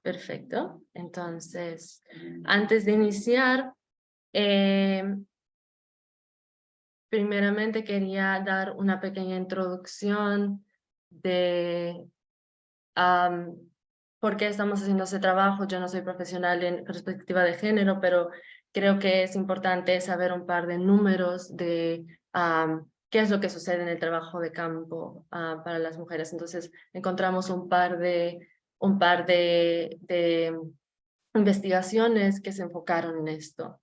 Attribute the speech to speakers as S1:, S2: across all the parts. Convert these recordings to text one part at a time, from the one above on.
S1: Perfecto. Entonces, antes de iniciar, primeramente quería dar una pequeña introducción de por qué estamos haciendo ese trabajo. Yo no soy profesional en perspectiva de género, pero creo que es importante saber un par de números de qué es lo que sucede en el trabajo de campo para las mujeres. Entonces, encontramos un par de investigaciones que se enfocaron en esto.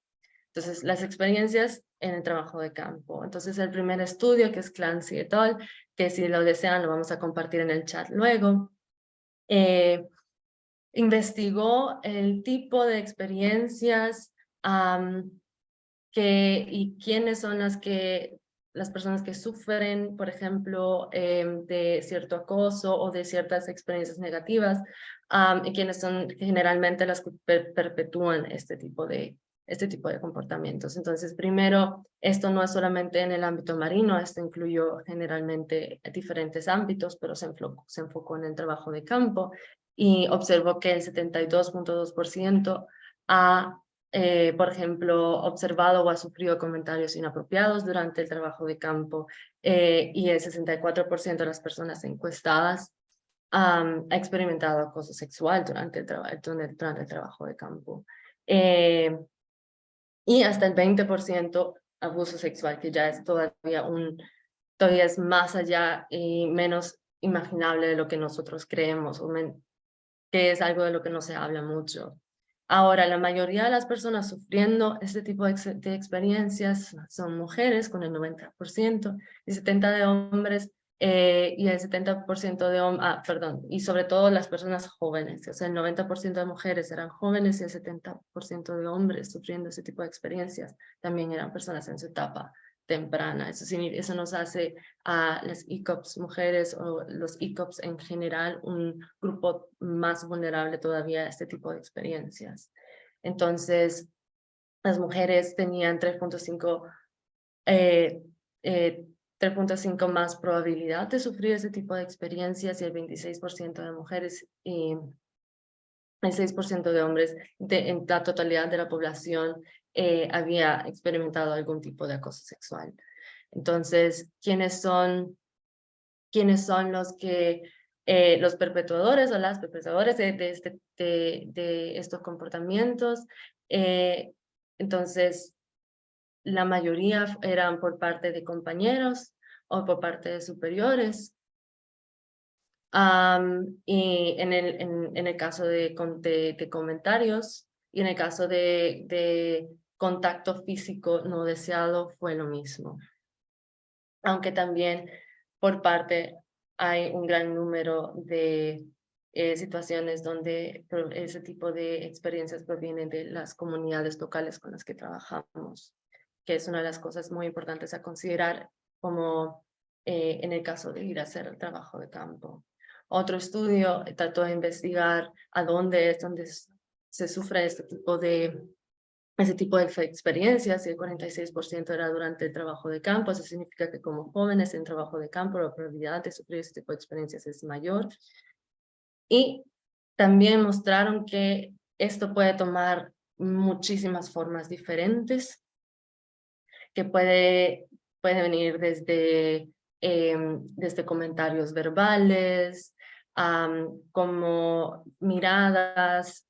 S1: Entonces, las experiencias en el trabajo de campo. Entonces, el primer estudio, que es Clancy et al., que si lo desean lo vamos a compartir en el chat luego, investigó el tipo de experiencias y quiénes son las personas que sufren, por ejemplo, de cierto acoso o de ciertas experiencias negativas, y quiénes son generalmente las que perpetúan este tipo de comportamientos. Entonces, primero, esto no es solamente en el ámbito marino, esto incluyó generalmente diferentes ámbitos, pero se enfocó en el trabajo de campo y observó que el 72.2% ha por ejemplo, observado o ha sufrido comentarios inapropiados durante el trabajo de campo, y el 64% de las personas encuestadas ha experimentado acoso sexual durante el trabajo de campo. Y hasta el 20% abuso sexual, que ya es todavía es más allá y menos imaginable de lo que nosotros creemos, que es algo de lo que no se habla mucho. Ahora, la mayoría de las personas sufriendo este tipo de experiencias son mujeres, con el 90%, y 70% de hombres, y el 70% de hombres, y sobre todo las personas jóvenes, o sea, el 90% de mujeres eran jóvenes y el 70% de hombres sufriendo ese tipo de experiencias también eran personas en su etapa temprana. Eso nos hace a las ECOPs mujeres o los ECOPs en general un grupo más vulnerable todavía a este tipo de experiencias. Entonces, las mujeres tenían 3.5 más probabilidad de sufrir ese tipo de experiencias, y el 26% de mujeres y el 6% de hombres en la totalidad de la población había experimentado algún tipo de acoso sexual. Entonces, ¿quiénes son los perpetuadores o las perpetuadoras de estos comportamientos? Entonces, la mayoría eran por parte de compañeros o por parte de superiores. Y en el caso de comentarios, y en el caso de contacto físico no deseado fue lo mismo. Aunque también por parte hay un gran número de situaciones donde ese tipo de experiencias provienen de las comunidades locales con las que trabajamos, que es una de las cosas muy importantes a considerar, como en el caso de ir a hacer el trabajo de campo. Otro estudio trató de investigar a dónde es donde se sufre ese tipo de experiencias, y el 46% era durante el trabajo de campo. Eso significa que como jóvenes en trabajo de campo la probabilidad de sufrir este tipo de experiencias es mayor. Y también mostraron que esto puede tomar muchísimas formas diferentes, que puede venir desde comentarios verbales, como miradas,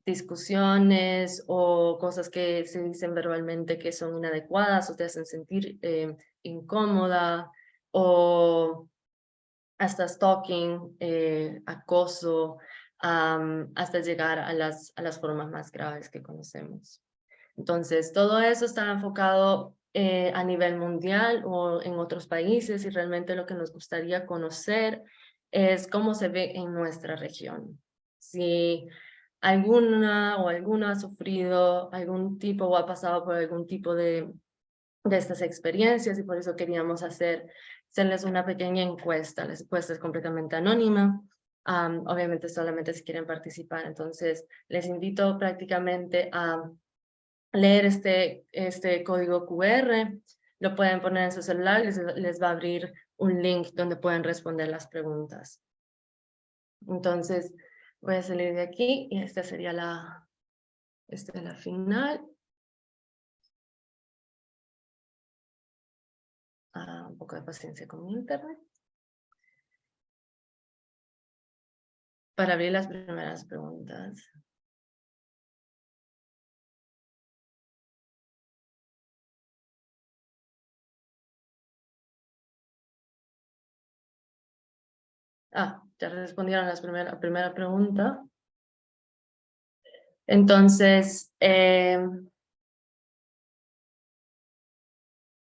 S1: discusiones o cosas que se dicen verbalmente que son inadecuadas o te hacen sentir incómoda, o hasta stalking, acoso, hasta llegar a las formas más graves que conocemos. Entonces, todo eso está enfocado a nivel mundial o en otros países, y realmente lo que nos gustaría conocer es cómo se ve en nuestra región. Si alguna ha sufrido algún tipo o ha pasado por algún tipo de estas experiencias, y por eso queríamos hacerles una pequeña encuesta. La encuesta es completamente anónima. Obviamente solamente si quieren participar. Entonces, les invito prácticamente a leer este código QR, lo pueden poner en su celular, les va a abrir un link donde pueden responder las preguntas. Entonces, Voy a salir de aquí y esta sería la final. Un poco de paciencia con mi internet. Para abrir las primeras preguntas. Ya respondieron la primera pregunta. Entonces, esta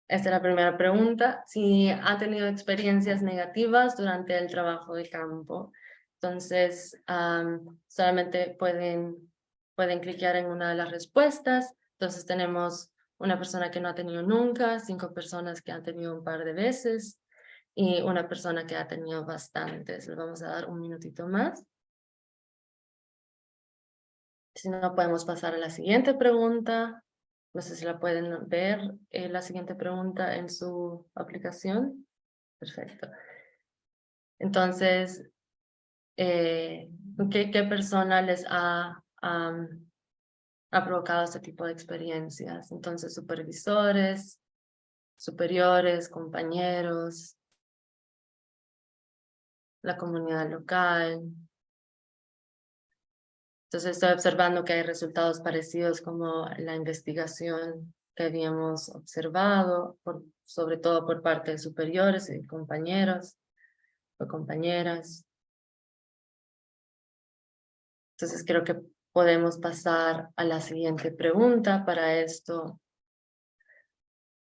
S1: es la primera pregunta. Si han tenido experiencias negativas durante el trabajo de campo. Entonces, solamente pueden clicar en una de las respuestas. Entonces tenemos una persona que no ha tenido nunca, 5 personas que han tenido un par de veces y una persona que ha tenido bastantes. Les vamos a dar un minutito más. Si no, podemos pasar a la siguiente pregunta. No sé si la pueden ver, la siguiente pregunta en su aplicación. Perfecto. Entonces, ¿qué persona les ha provocado este tipo de experiencias? Entonces, supervisores, superiores, compañeros, la comunidad local. Entonces, estoy observando que hay resultados parecidos como la investigación que habíamos observado, sobre todo por parte de superiores y compañeros o compañeras. Entonces, creo que podemos pasar a la siguiente pregunta. Para esto,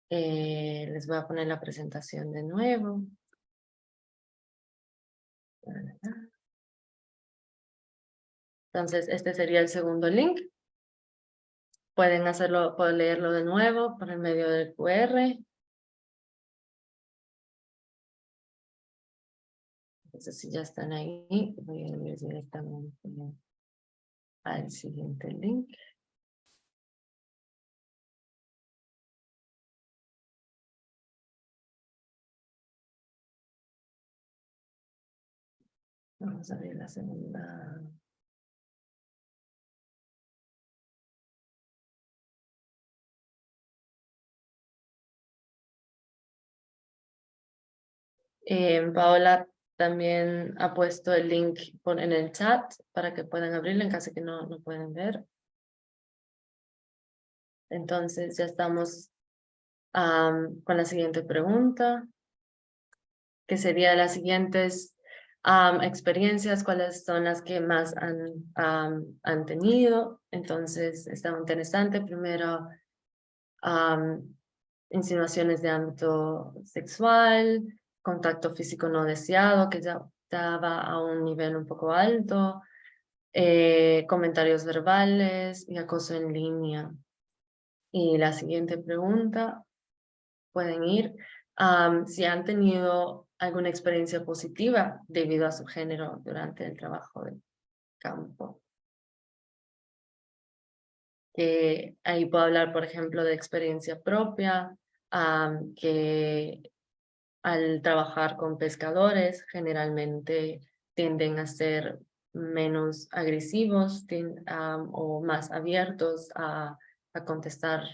S1: les voy a poner la presentación de nuevo. Entonces, este sería el segundo link. Pueden leerlo de nuevo por el medio del QR. Entonces, si ya están ahí, voy a ir directamente al siguiente link. Vamos a abrir la segunda. Paola también ha puesto el link en el chat para que puedan abrirlo en caso que no pueden ver. Entonces ya estamos con la siguiente pregunta, que sería las siguientes experiencias, cuáles son las que más han tenido. Entonces está muy interesante. Primero, insinuaciones de ámbito sexual, contacto físico no deseado, que ya estaba a un nivel un poco alto, comentarios verbales y acoso en línea. Y la siguiente pregunta, pueden ir, si han tenido alguna experiencia positiva debido a su género durante el trabajo de campo. Ahí puedo hablar, por ejemplo, de experiencia propia, que al trabajar con pescadores generalmente tienden a ser menos agresivos o más abiertos a contestar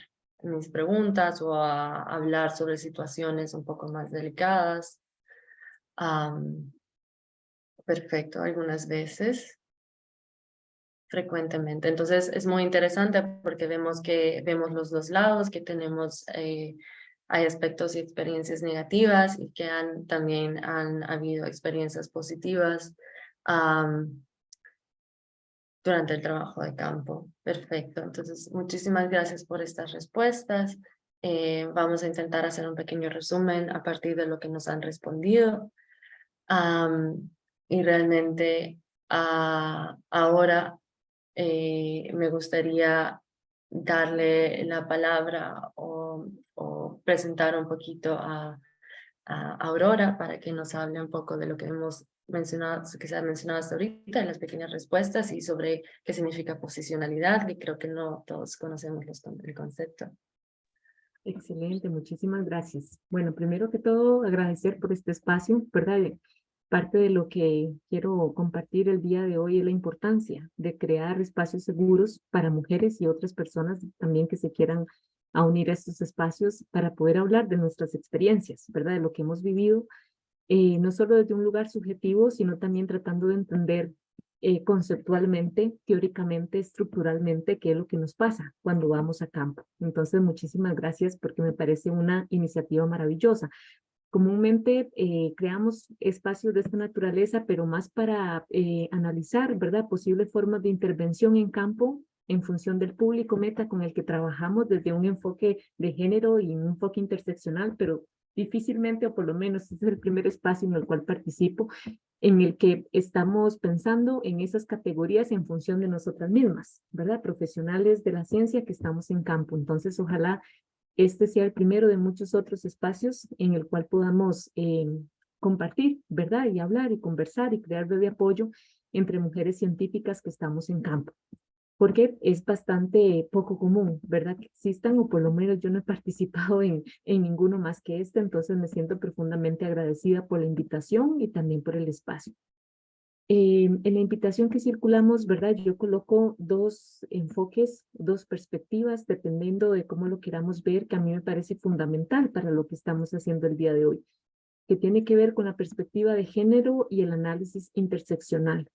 S1: mis preguntas o a hablar sobre situaciones un poco más delicadas. Perfecto, algunas veces, frecuentemente. Entonces es muy interesante porque vemos los dos lados, que tenemos, hay aspectos y experiencias negativas y que también han habido experiencias positivas durante el trabajo de campo. Perfecto, entonces muchísimas gracias por estas respuestas. Vamos a intentar hacer un pequeño resumen a partir de lo que nos han respondido. Y realmente ahora me gustaría darle la palabra o presentar un poquito a Aurora para que nos hable un poco de lo que hemos mencionado, que se ha mencionado hasta ahorita en las pequeñas respuestas y sobre qué significa posicionalidad, que creo que no todos conocemos el concepto.
S2: Excelente, muchísimas gracias. Bueno, primero que todo, agradecer por este espacio, ¿verdad? Parte de lo que quiero compartir el día de hoy es la importancia de crear espacios seguros para mujeres y otras personas también que se quieran a unir a estos espacios para poder hablar de nuestras experiencias, ¿verdad? De lo que hemos vivido, no solo desde un lugar subjetivo, sino también tratando de entender conceptualmente, teóricamente, estructuralmente, qué es lo que nos pasa cuando vamos a campo. Entonces, muchísimas gracias porque me parece una iniciativa maravillosa. Comúnmente creamos espacios de esta naturaleza, pero más para analizar, ¿verdad?, posibles formas de intervención en campo en función del público meta con el que trabajamos desde un enfoque de género y un enfoque interseccional, pero difícilmente, o por lo menos este es el primer espacio en el cual participo, en el que estamos pensando en esas categorías en función de nosotras mismas, ¿verdad? Profesionales de la ciencia que estamos en campo. Entonces, ojalá este sea el primero de muchos otros espacios en el cual podamos compartir, ¿verdad? Y hablar y conversar y crear red de apoyo entre mujeres científicas que estamos en campo. Porque es bastante poco común, ¿verdad? Que existan, o por lo menos yo no he participado en ninguno más que este, entonces me siento profundamente agradecida por la invitación y también por el espacio. En la invitación que circulamos, ¿verdad? Yo coloco dos enfoques, dos perspectivas, dependiendo de cómo lo queramos ver, que a mí me parece fundamental para lo que estamos haciendo el día de hoy, que tiene que ver con la perspectiva de género y el análisis interseccional.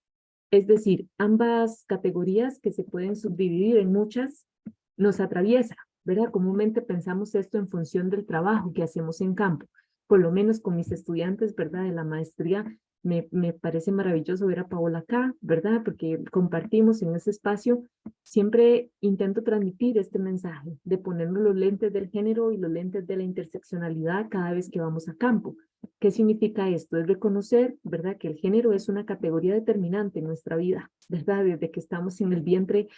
S2: Es decir, ambas categorías que se pueden subdividir en muchas, nos atraviesa, ¿verdad? Comúnmente pensamos esto en función del trabajo que hacemos en campo. Por lo menos con mis estudiantes, ¿verdad? De la maestría, me parece maravilloso ver a Paola acá, ¿verdad? Porque compartimos en ese espacio. Siempre intento transmitir este mensaje de ponernos los lentes del género y los lentes de la interseccionalidad cada vez que vamos a campo. ¿Qué significa esto? Es reconocer, ¿verdad?, que el género es una categoría determinante en nuestra vida, ¿verdad? Desde que estamos en el vientre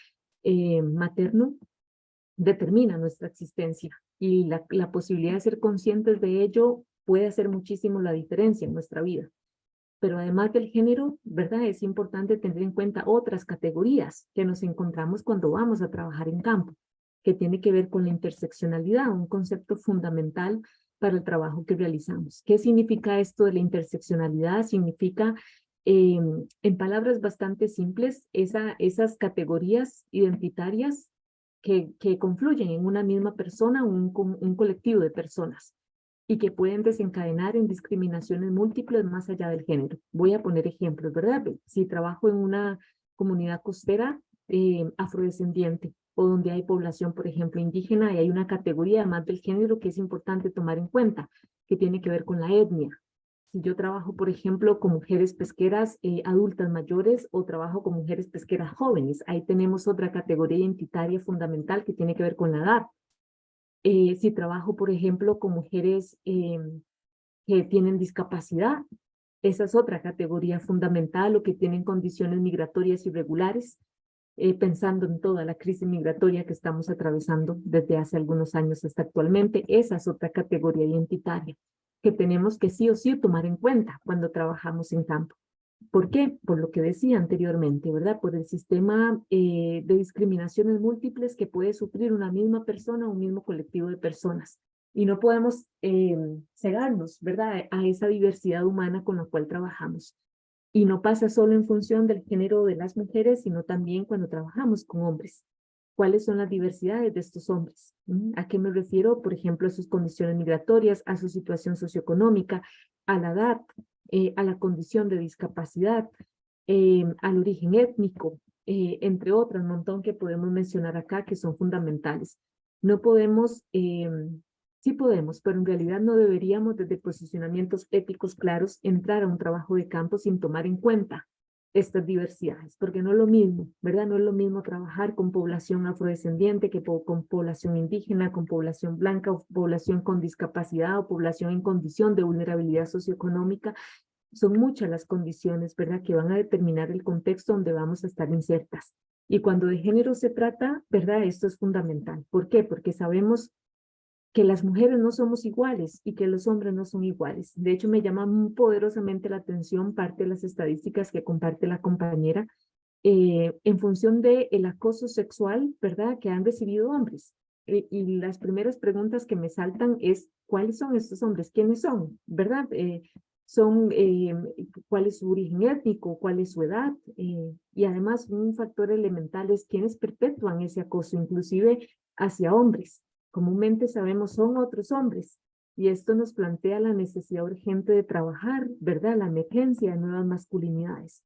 S2: materno, determina nuestra existencia y la posibilidad de ser conscientes de ello puede hacer muchísimo la diferencia en nuestra vida. Pero además del género, ¿verdad?, es importante tener en cuenta otras categorías que nos encontramos cuando vamos a trabajar en campo, que tiene que ver con la interseccionalidad, un concepto fundamental para el trabajo que realizamos. ¿Qué significa esto de la interseccionalidad? Significa, en palabras bastante simples, esas categorías identitarias que confluyen en una misma persona, un colectivo de personas, y que pueden desencadenar en discriminaciones múltiples más allá del género. Voy a poner ejemplos, ¿verdad? Si trabajo en una comunidad costera afrodescendiente o donde hay población, por ejemplo, indígena, y hay una categoría además del género que es importante tomar en cuenta, que tiene que ver con la etnia. Si yo trabajo, por ejemplo, con mujeres pesqueras adultas mayores o trabajo con mujeres pesqueras jóvenes, ahí tenemos otra categoría identitaria fundamental que tiene que ver con la edad. Si trabajo, por ejemplo, con mujeres que tienen discapacidad, esa es otra categoría fundamental, o que tienen condiciones migratorias irregulares, pensando en toda la crisis migratoria que estamos atravesando desde hace algunos años hasta actualmente. Esa es otra categoría identitaria que tenemos que sí o sí tomar en cuenta cuando trabajamos en campo. ¿Por qué? Por lo que decía anteriormente, ¿verdad? Por el sistema de discriminaciones múltiples que puede sufrir una misma persona o un mismo colectivo de personas. Y no podemos cegarnos, ¿verdad?, a esa diversidad humana con la cual trabajamos. Y no pasa solo en función del género de las mujeres, sino también cuando trabajamos con hombres. ¿Cuáles son las diversidades de estos hombres? ¿A qué me refiero? Por ejemplo, a sus condiciones migratorias, a su situación socioeconómica, a la edad, a la condición de discapacidad, al origen étnico, entre otras, un montón que podemos mencionar acá que son fundamentales. No podemos, sí podemos, pero en realidad no deberíamos desde posicionamientos éticos claros entrar a un trabajo de campo sin tomar en cuenta estas diversidades, porque no es lo mismo, ¿verdad? No es lo mismo trabajar con población afrodescendiente que con población indígena, con población blanca, o población con discapacidad, o población en condición de vulnerabilidad socioeconómica. Son muchas las condiciones, ¿verdad?, que van a determinar el contexto donde vamos a estar insertas. Y cuando de género se trata, ¿verdad?, esto es fundamental. ¿Por qué? Porque sabemos que las mujeres no somos iguales y que los hombres no son iguales. De hecho, me llama muy poderosamente la atención parte de las estadísticas que comparte la compañera en función del acoso sexual, ¿verdad?, que han recibido hombres. Y las primeras preguntas que me saltan es, ¿cuáles son estos hombres? ¿Quiénes son? ¿Verdad? son cuál es su origen étnico, cuál es su edad, y además un factor elemental es quienes perpetúan ese acoso, inclusive hacia hombres. Comúnmente sabemos son otros hombres, y esto nos plantea la necesidad urgente de trabajar, ¿verdad? La emergencia de nuevas masculinidades.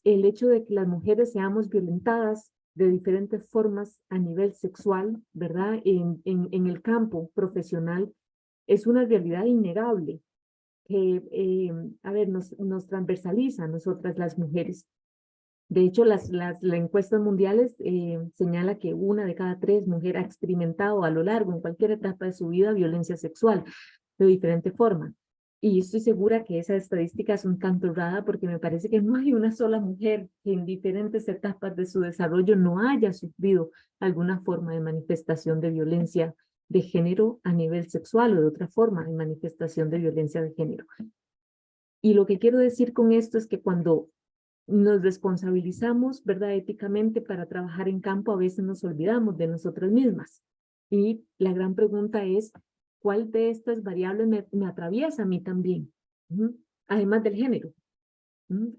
S2: El hecho de que las mujeres seamos violentadas de diferentes formas a nivel sexual, ¿verdad? En el campo profesional, es una realidad innegable que, a ver, nos transversaliza a nosotras las mujeres. De hecho, las encuestas mundiales señala que 1 de cada 3 mujeres ha experimentado a lo largo, en cualquier etapa de su vida, violencia sexual de diferente forma. Y estoy segura que esa estadística es un tanto errada porque me parece que no hay una sola mujer que en diferentes etapas de su desarrollo no haya sufrido alguna forma de manifestación de violencia de género a nivel sexual o de otra forma de manifestación de violencia de género. Y lo que quiero decir con esto es que cuando nos responsabilizamos, ¿verdad? Éticamente para trabajar en campo, a veces nos olvidamos de nosotras mismas. Y la gran pregunta es, ¿cuál de estas variables me atraviesa a mí también? Además del género.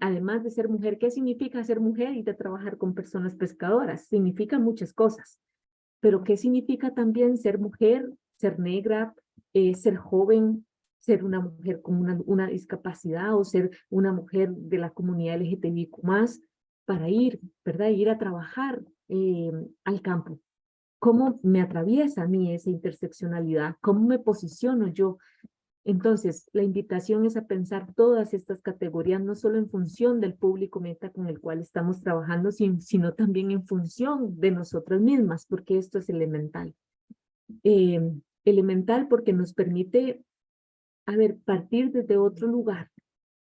S2: Además de ser mujer, ¿qué significa ser mujer y de trabajar con personas pescadoras? Significa muchas cosas. Pero ¿qué significa también ser mujer, ser negra, ser joven, ser una mujer con una discapacidad o ser una mujer de la comunidad LGTBIQ+, para ir, ¿verdad? Ir a trabajar al campo? ¿Cómo me atraviesa a mí esa interseccionalidad? ¿Cómo me posiciono yo? Entonces, la invitación es a pensar todas estas categorías, no solo en función del público meta con el cual estamos trabajando, sino también en función de nosotras mismas, porque esto es elemental. Elemental porque nos permite, a ver, partir desde otro lugar.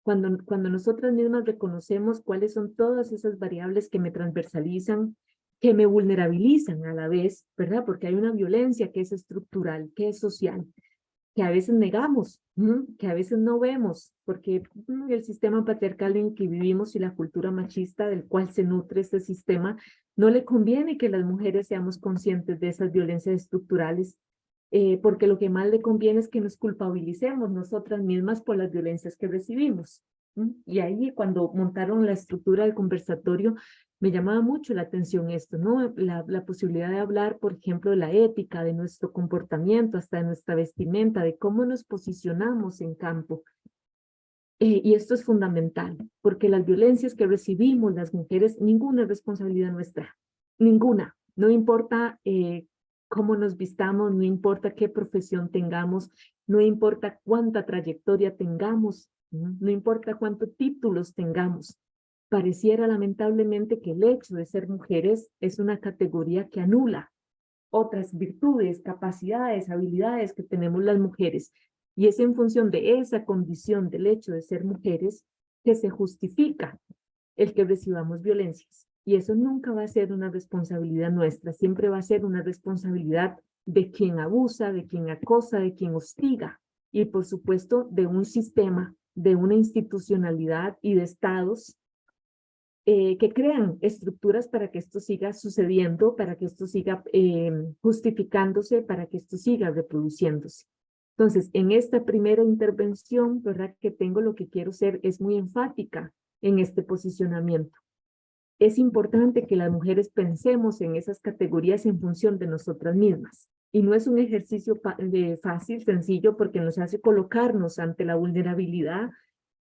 S2: Cuando nosotras mismas reconocemos cuáles son todas esas variables que me transversalizan, que me vulnerabilizan a la vez, ¿verdad? Porque hay una violencia que es estructural, que es social, que a veces negamos, que a veces no vemos, porque el sistema patriarcal en que vivimos y la cultura machista del cual se nutre este sistema, no le conviene que las mujeres seamos conscientes de esas violencias estructurales, porque lo que más le conviene es que nos culpabilicemos nosotras mismas por las violencias que recibimos. Y ahí cuando montaron la estructura del conversatorio, me llamaba mucho la atención esto, ¿no? La posibilidad de hablar, por ejemplo, de la ética, de nuestro comportamiento, hasta de nuestra vestimenta, de cómo nos posicionamos en campo. Y esto es fundamental, porque las violencias que recibimos las mujeres, ninguna es responsabilidad nuestra, ninguna. No importa cómo nos vistamos, no importa qué profesión tengamos, no importa cuánta trayectoria tengamos, no importa cuántos títulos tengamos. Pareciera lamentablemente que el hecho de ser mujeres es una categoría que anula otras virtudes, capacidades, habilidades que tenemos las mujeres. Y es en función de esa condición del hecho de ser mujeres que se justifica el que recibamos violencias. Y eso nunca va a ser una responsabilidad nuestra, siempre va a ser una responsabilidad de quien abusa, de quien acosa, de quien hostiga. Y por supuesto de un sistema, de una institucionalidad y de estados que crean estructuras para que esto siga sucediendo, para que esto siga justificándose, para que esto siga reproduciéndose. Entonces, en esta primera intervención, ¿verdad? Que tengo, lo que quiero ser es muy enfática en este posicionamiento. Es importante que las mujeres pensemos en esas categorías en función de nosotras mismas. Y no es un ejercicio fácil, sencillo, porque nos hace colocarnos ante la vulnerabilidad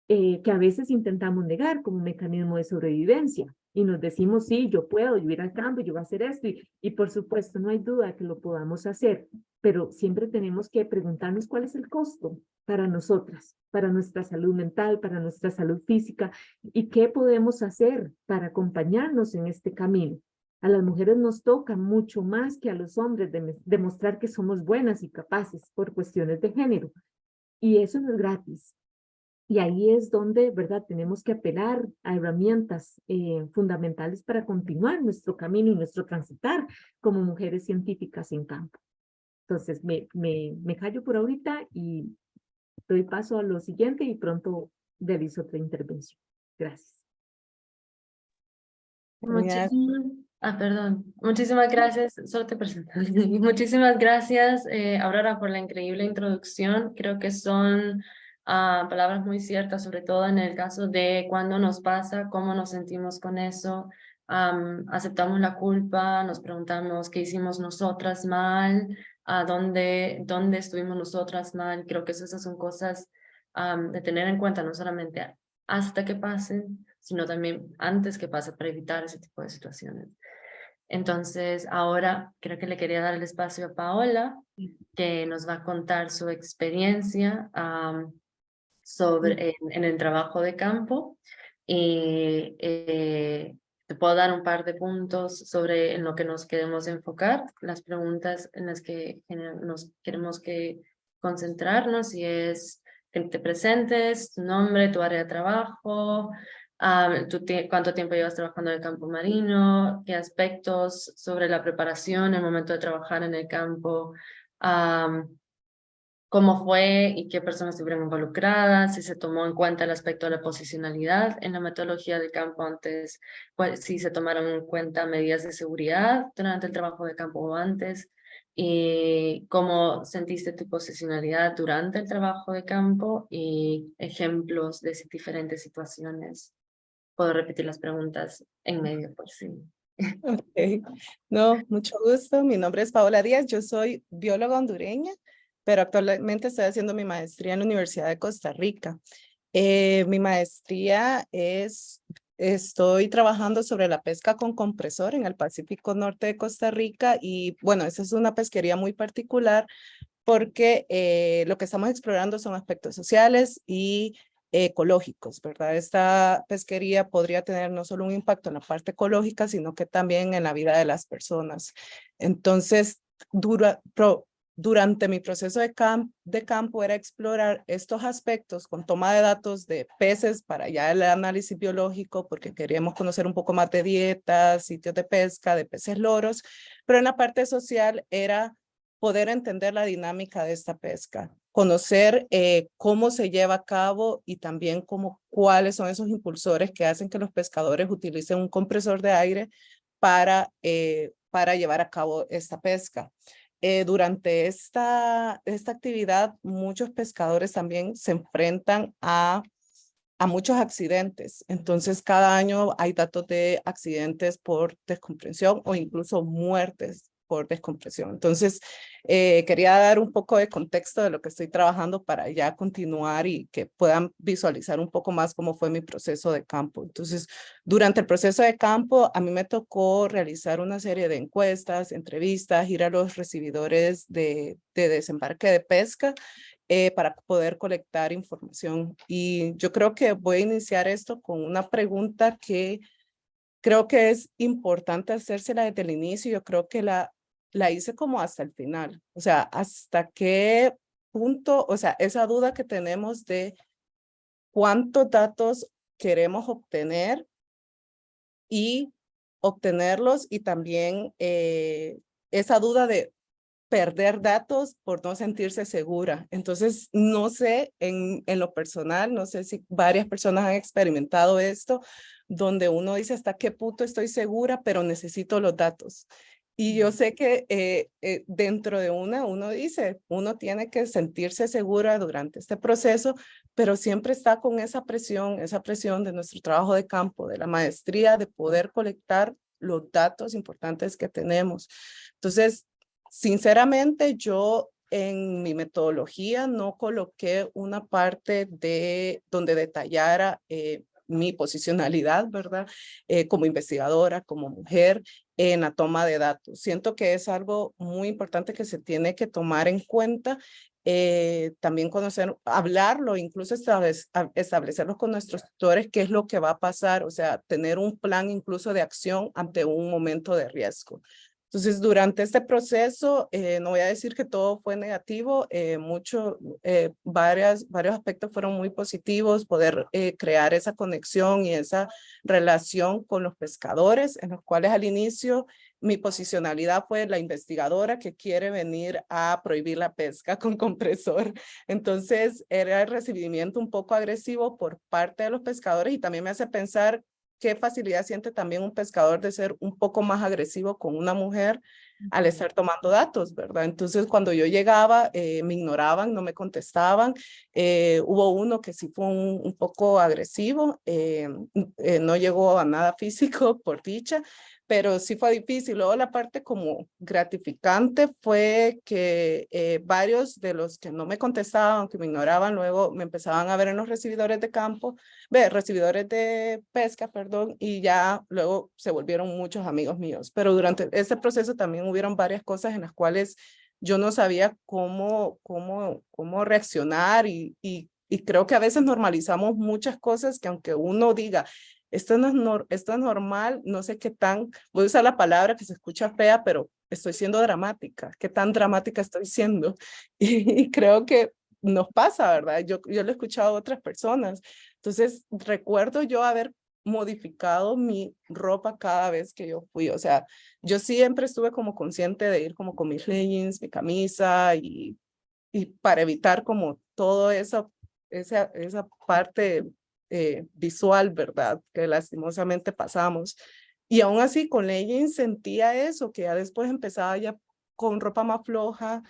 S2: que a veces intentamos negar como un mecanismo de sobrevivencia. Y nos decimos, sí, yo puedo, yo ir al campo, yo voy a hacer esto. Y por supuesto, no hay duda que lo podamos hacer, pero siempre tenemos que preguntarnos cuál es el costo para nosotras, para nuestra salud mental, para nuestra salud física, y qué podemos hacer para acompañarnos en este camino. A las mujeres nos toca mucho más que a los hombres demostrar que somos buenas y capaces por cuestiones de género. Y eso no es gratis. Y ahí es donde, ¿verdad? Tenemos que apelar a herramientas fundamentales para continuar nuestro camino y nuestro transitar como mujeres científicas en campo. Entonces, me callo por ahorita y doy paso a lo siguiente y pronto realizo otra intervención. Gracias.
S1: Perdón. Muchísimas gracias. Solo te presento. Muchísimas gracias, Aurora, por la increíble introducción. Creo que son palabras muy ciertas, sobre todo en el caso de cuando nos pasa, cómo nos sentimos con eso. Aceptamos la culpa, nos preguntamos qué hicimos nosotras mal, dónde estuvimos nosotras mal. Creo que esas son cosas de tener en cuenta, no solamente hasta que pasen, sino también antes que pase, para evitar ese tipo de situaciones. Entonces, ahora creo que le quería dar el espacio a Paola, que nos va a contar su experiencia en el trabajo de campo. Y te puedo dar un par de puntos sobre en lo que nos queremos enfocar, las preguntas en las que nos queremos que concentrarnos, y es que te presentes, tu nombre, tu área de trabajo, cuánto tiempo llevas trabajando en el campo marino, qué aspectos sobre la preparación, el momento de trabajar en el campo, cómo fue y qué personas estuvieron involucradas, si se tomó en cuenta el aspecto de la posicionalidad en la metodología del campo antes, si se tomaron en cuenta medidas de seguridad durante el trabajo de campo o antes, y cómo sentiste tu posicionalidad durante el trabajo de campo, y ejemplos de diferentes situaciones. Puedo repetir las preguntas en medio por sí.
S3: Ok. No, mucho gusto. Mi nombre es Paola Díaz. Yo soy bióloga hondureña, pero actualmente estoy haciendo mi maestría en la Universidad de Costa Rica. Mi maestría estoy trabajando sobre la pesca con compresor en el Pacífico Norte de Costa Rica, y bueno, esa es una pesquería muy particular porque lo que estamos explorando son aspectos sociales y ecológicos, ¿verdad? Esta pesquería podría tener no solo un impacto en la parte ecológica, sino que también en la vida de las personas. Entonces, durante mi proceso de campo era explorar estos aspectos con toma de datos de peces para ya el análisis biológico, porque queríamos conocer un poco más de dietas, sitios de pesca, de peces loros, pero en la parte social era poder entender la dinámica de esta pesca, conocer cómo se lleva a cabo y también cuáles son esos impulsores que hacen que los pescadores utilicen un compresor de aire para llevar a cabo esta pesca. Durante esta actividad, muchos pescadores también se enfrentan a muchos accidentes. Entonces, cada año hay datos de accidentes por descomprensión o incluso muertes por descompresión. Entonces, quería dar un poco de contexto de lo que estoy trabajando para ya continuar y que puedan visualizar un poco más cómo fue mi proceso de campo. Entonces, durante el proceso de campo, a mí me tocó realizar una serie de encuestas, entrevistas, ir a los recibidores de desembarque de pesca, para poder colectar información. Y yo creo que voy a iniciar esto con una pregunta que creo que es importante hacérsela desde el inicio. Yo creo que la hice como hasta el final. O sea, hasta qué punto, o sea, esa duda que tenemos de cuántos datos queremos obtener y obtenerlos, y también esa duda de perder datos por no sentirse segura. Entonces, no sé, en lo personal, no sé si varias personas han experimentado esto, donde uno dice hasta qué punto estoy segura, pero necesito los datos. Y yo sé que dentro de uno dice, uno tiene que sentirse segura durante este proceso, pero siempre está con esa presión de nuestro trabajo de campo, de la maestría, de poder colectar los datos importantes que tenemos. Entonces, sinceramente, yo en mi metodología no coloqué una parte donde detallara mi posicionalidad, ¿verdad? Como investigadora, como mujer, en la toma de datos. Siento que es algo muy importante que se tiene que tomar en cuenta. También conocer, hablarlo, incluso establecerlo con nuestros tutores, qué es lo que va a pasar, o sea, tener un plan incluso de acción ante un momento de riesgo. Entonces, durante este proceso, no voy a decir que todo fue negativo, varios aspectos fueron muy positivos, poder crear esa conexión y esa relación con los pescadores, en los cuales al inicio mi posicionalidad fue la investigadora que quiere venir a prohibir la pesca con compresor. Entonces, era el recibimiento un poco agresivo por parte de los pescadores, y también me hace pensar qué facilidad siente también un pescador de ser un poco más agresivo con una mujer al estar tomando datos, ¿verdad? Entonces, cuando yo llegaba, me ignoraban, no me contestaban. Hubo uno que sí fue un poco agresivo, no llegó a nada físico, por dicha, pero sí fue difícil. Luego la parte como gratificante fue que varios de los que no me contestaban, que me ignoraban, luego me empezaban a ver en los recibidores de campo, recibidores de pesca, perdón, y ya luego se volvieron muchos amigos míos. Pero durante este proceso también hubieron varias cosas en las cuales yo no sabía cómo reaccionar y creo que a veces normalizamos muchas cosas que aunque uno diga, esto es normal, no sé qué tan, voy a usar la palabra que se escucha fea, pero estoy siendo dramática, qué tan dramática estoy siendo. Y creo que nos pasa, ¿verdad? Yo lo he escuchado a otras personas. Entonces, recuerdo yo haber modificado mi ropa cada vez que yo fui, o sea, yo siempre estuve como consciente de ir como con mis leggings, mi camisa y para evitar como todo eso, esa parte visual, ¿verdad? Que lastimosamente pasamos. Y aún así con leggings sentía eso, que ya después empezaba ya con ropa más floja,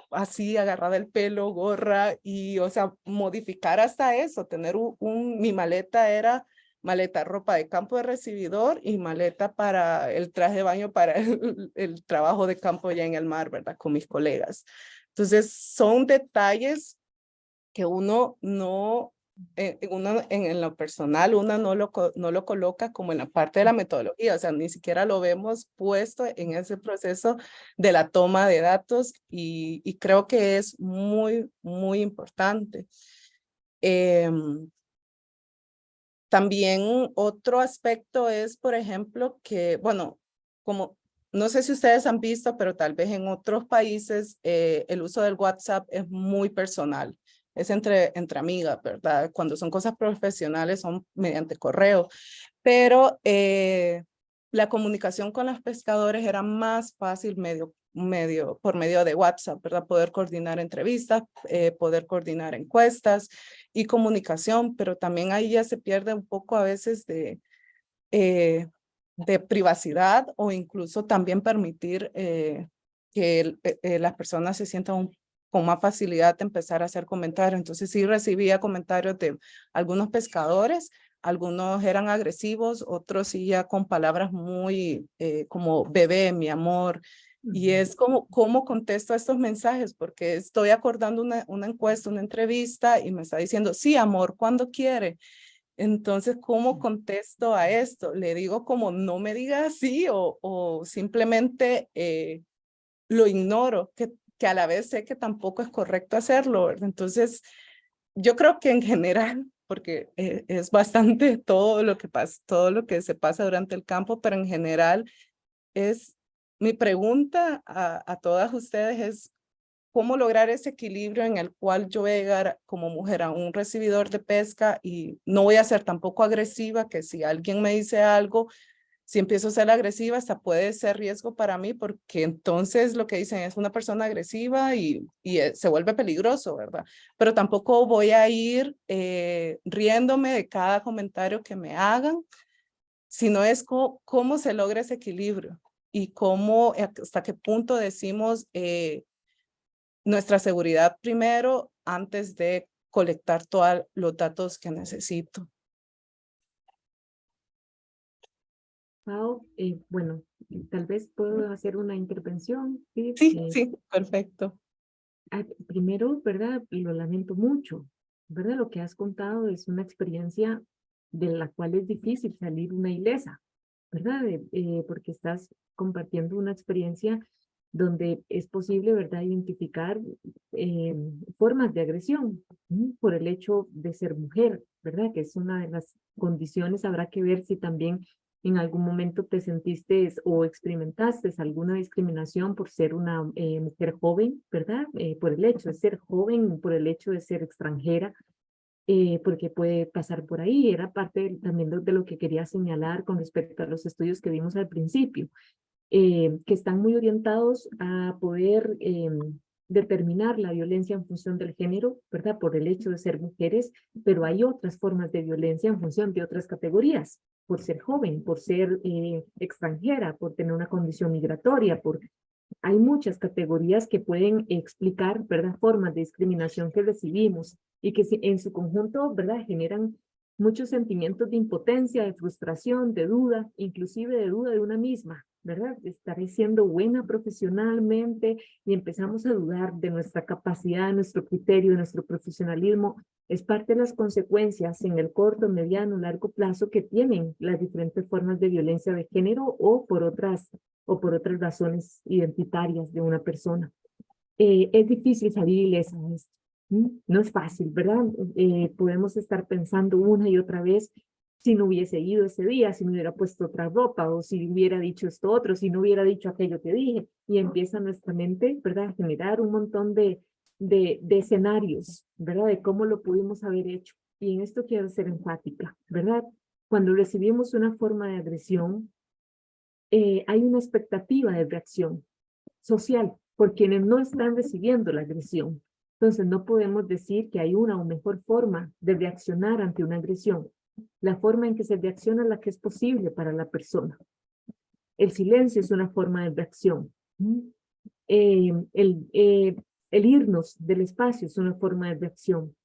S3: así agarrada el pelo, gorra y, o sea, modificar hasta eso, tener mi maleta era maleta ropa de campo de recibidor y maleta para el traje de baño para el trabajo de campo ya en el mar, ¿verdad? Con mis colegas. Entonces, son detalles que uno no, uno en lo personal, uno no lo coloca como en la parte de la metodología, o sea, ni siquiera lo vemos puesto en ese proceso de la toma de datos y creo que es muy, muy importante. También otro aspecto es, por ejemplo, que, bueno, como no sé si ustedes han visto, pero tal vez en otros países el uso del WhatsApp es muy personal. Es entre amigas, ¿verdad? Cuando son cosas profesionales son mediante correo. Pero la comunicación con los pescadores era más fácil por medio de WhatsApp, ¿verdad? Poder coordinar entrevistas, poder coordinar encuestas y comunicación, pero también ahí ya se pierde un poco a veces de privacidad o incluso también permitir que las personas se sientan con más facilidad de empezar a hacer comentarios. Entonces sí recibía comentarios de algunos pescadores, algunos eran agresivos, otros sí ya con palabras muy como bebé, mi amor. Y es como, ¿cómo contesto a estos mensajes? Porque estoy acordando una encuesta, una entrevista y me está diciendo, sí, amor, ¿cuándo quiere? Entonces, ¿cómo contesto a esto? Le digo como no me diga así o simplemente lo ignoro, que a la vez sé que tampoco es correcto hacerlo, ¿verdad? Entonces, yo creo que en general, porque es bastante todo lo que pasa, todo lo que se pasa durante el campo, pero en general es mi pregunta a todas ustedes es cómo lograr ese equilibrio en el cual yo voy a llegar como mujer a un recibidor de pesca y no voy a ser tampoco agresiva, que si alguien me dice algo, si empiezo a ser agresiva, hasta puede ser riesgo para mí, porque entonces lo que dicen es una persona agresiva y se vuelve peligroso, ¿verdad? Pero tampoco voy a ir riéndome de cada comentario que me hagan, sino es cómo se logra ese equilibrio y cómo, hasta qué punto decimos nuestra seguridad primero antes de colectar todos los datos que necesito.
S2: Pau, bueno, tal vez puedo hacer una intervención. Sí,
S3: Sí, perfecto.
S2: Primero, ¿verdad? Lo lamento mucho, ¿verdad? Lo que has contado es una experiencia de la cual es difícil salir una ilesa, ¿verdad? Porque estás compartiendo una experiencia donde es posible, ¿verdad?, identificar formas de agresión por el hecho de ser mujer, ¿verdad? Que es una de las condiciones. Habrá que ver si también en algún momento te sentiste o experimentaste alguna discriminación por ser una mujer joven, ¿verdad? Por el hecho de ser joven, por el hecho de ser extranjera, porque puede pasar por ahí. Era parte también de lo que quería señalar con respecto a los estudios que vimos al principio, que están muy orientados a poder determinar la violencia en función del género, ¿verdad? Por el hecho de ser mujeres, pero hay otras formas de violencia en función de otras categorías, por ser joven, por ser extranjera, por tener una condición migratoria, hay muchas categorías que pueden explicar, ¿verdad?, formas de discriminación que recibimos y que en su conjunto, ¿verdad?, generan muchos sentimientos de impotencia, de frustración, de duda, inclusive de duda de una misma, ¿verdad? Estaré siendo buena profesionalmente y empezamos a dudar de nuestra capacidad, de nuestro criterio, de nuestro profesionalismo. Es parte de las consecuencias en el corto, mediano, largo plazo que tienen las diferentes formas de violencia de género o por otras razones identitarias de una persona. Es difícil salir ilesa de esto. No es fácil, ¿verdad? Podemos estar pensando una y otra vez si no hubiese ido ese día, si no hubiera puesto otra ropa, o si hubiera dicho esto otro, si no hubiera dicho aquello que dije, y empieza nuestra mente, ¿verdad?, a generar un montón de escenarios, ¿verdad?, de cómo lo pudimos haber hecho. Y en esto quiero ser enfática, ¿verdad? Cuando recibimos una forma de agresión, hay una expectativa de reacción social por quienes no están recibiendo la agresión. Entonces, no podemos decir que hay una o mejor forma de reaccionar ante una agresión. La forma en que se reacciona es la que es posible para la persona. El silencio es una forma de reacción. El irnos del espacio es una forma de reacción.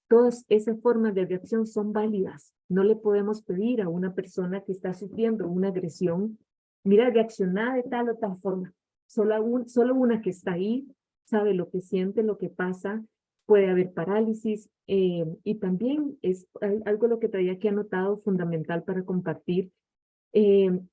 S2: Todas esas formas de reacción son válidas. No le podemos pedir a una persona que está sufriendo una agresión, mira, reacciona de tal o tal forma. Solo una que está ahí sabe lo que siente, lo que pasa. Puede haber parálisis y también es algo lo que traía aquí anotado fundamental para compartir.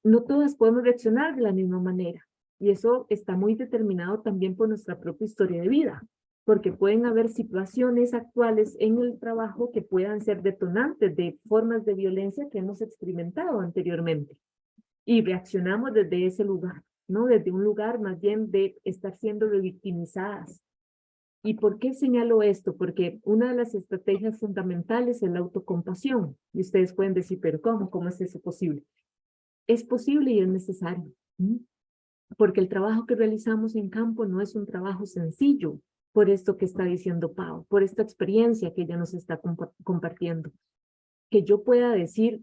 S2: No todas podemos reaccionar de la misma manera y eso está muy determinado también por nuestra propia historia de vida, porque pueden haber situaciones actuales en el trabajo que puedan ser detonantes de formas de violencia que hemos experimentado anteriormente y reaccionamos desde ese lugar, ¿no? Desde un lugar más bien de estar siendo revictimizadas. ¿Y por qué señalo esto? Porque una de las estrategias fundamentales es la autocompasión. Y ustedes pueden decir, pero ¿cómo? ¿Cómo es eso posible? Es posible y es necesario. Porque el trabajo que realizamos en campo no es un trabajo sencillo, por esto que está diciendo Pau, por esta experiencia que ella nos está compartiendo. Que yo pueda decir,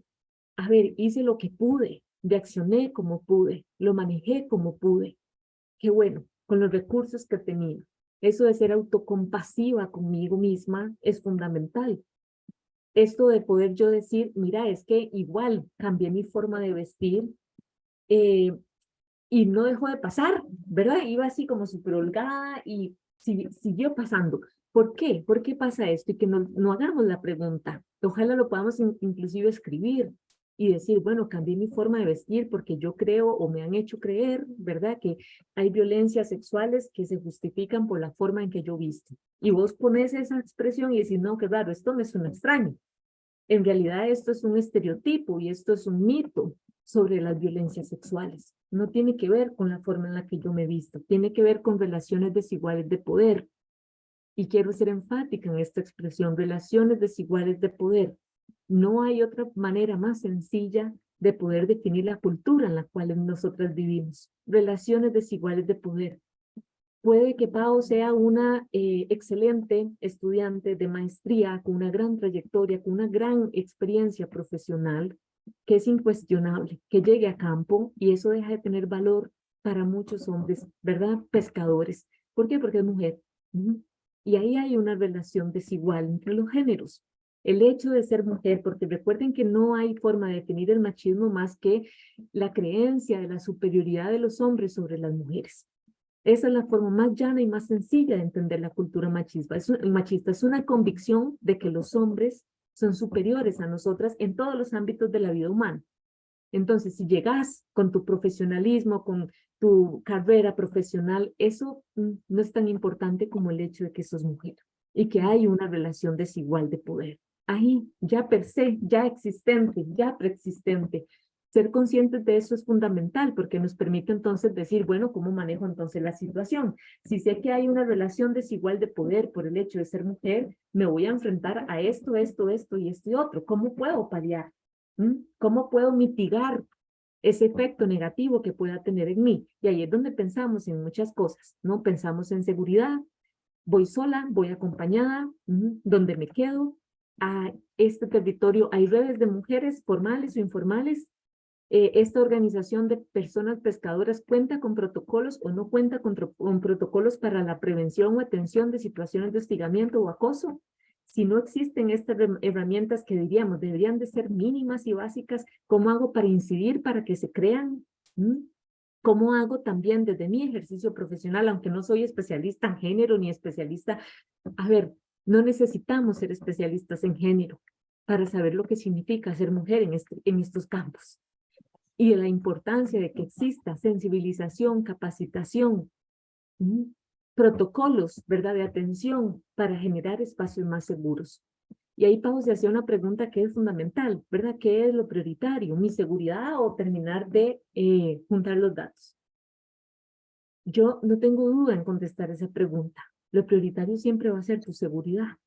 S2: a ver, hice lo que pude, reaccioné como pude, lo manejé como pude. Qué bueno, con los recursos que tenía. Eso de ser autocompasiva conmigo misma es fundamental. Esto de poder yo decir, mira, es que igual cambié mi forma de vestir y no dejó de pasar, ¿verdad? Iba así como súper holgada y siguió pasando. ¿Por qué? ¿Por qué pasa esto? Y que no hagamos la pregunta. Ojalá lo podamos inclusive escribir y decir, bueno, cambié mi forma de vestir porque yo creo o me han hecho creer, ¿verdad? Que hay violencias sexuales que se justifican por la forma en que yo visto. Y vos pones esa expresión y decís, no, qué raro, esto me suena extraño. En realidad esto es un estereotipo y esto es un mito sobre las violencias sexuales. No tiene que ver con la forma en la que yo me visto, tiene que ver con relaciones desiguales de poder. Y quiero ser enfática en esta expresión, relaciones desiguales de poder. No hay otra manera más sencilla de poder definir la cultura en la cual nosotras vivimos. Relaciones desiguales de poder. Puede que Pau sea una excelente estudiante de maestría, con una gran trayectoria, con una gran experiencia profesional, que es incuestionable, que llegue a campo y eso deja de tener valor para muchos hombres, ¿verdad? Pescadores. ¿Por qué? Porque es mujer. Y ahí hay una relación desigual entre los géneros. El hecho de ser mujer, porque recuerden que no hay forma de definir el machismo más que la creencia de la superioridad de los hombres sobre las mujeres. Esa es la forma más llana y más sencilla de entender la cultura machista. Machista es una convicción de que los hombres son superiores a nosotras en todos los ámbitos de la vida humana. Entonces, si llegas con tu profesionalismo, con tu carrera profesional, eso no es tan importante como el hecho de que sos mujer y que hay una relación desigual de poder. Ahí, ya per se, ya existente, ya preexistente. Ser conscientes de eso es fundamental porque nos permite entonces decir, bueno, ¿cómo manejo entonces la situación? Si sé que hay una relación desigual de poder por el hecho de ser mujer, me voy a enfrentar a esto, esto, esto y esto y otro. ¿Cómo puedo paliar? ¿Cómo puedo mitigar ese efecto negativo que pueda tener en mí? Y ahí es donde pensamos en muchas cosas, ¿no? Pensamos en seguridad, voy sola, voy acompañada, ¿dónde me quedo? a este territorio. Hay redes de mujeres formales o informales. Esta organización de personas pescadoras cuenta con protocolos o no cuenta con protocolos para la prevención o atención de situaciones de hostigamiento o acoso. Si no existen estas herramientas que diríamos deberían de ser mínimas y básicas, ¿cómo hago para incidir para que se crean? ¿Cómo hago también desde mi ejercicio profesional, aunque no soy especialista en género ni especialista? A ver, no necesitamos ser especialistas en género para saber lo que significa ser mujer en estos campos. Y de la importancia de que exista sensibilización, capacitación, protocolos, ¿verdad?, de atención para generar espacios más seguros. Y ahí Pau se hacía una pregunta que es fundamental, ¿verdad? ¿Qué es lo prioritario? ¿Mi seguridad o terminar de juntar los datos? Yo no tengo duda en contestar esa pregunta. Lo prioritario siempre va a ser tu seguridad.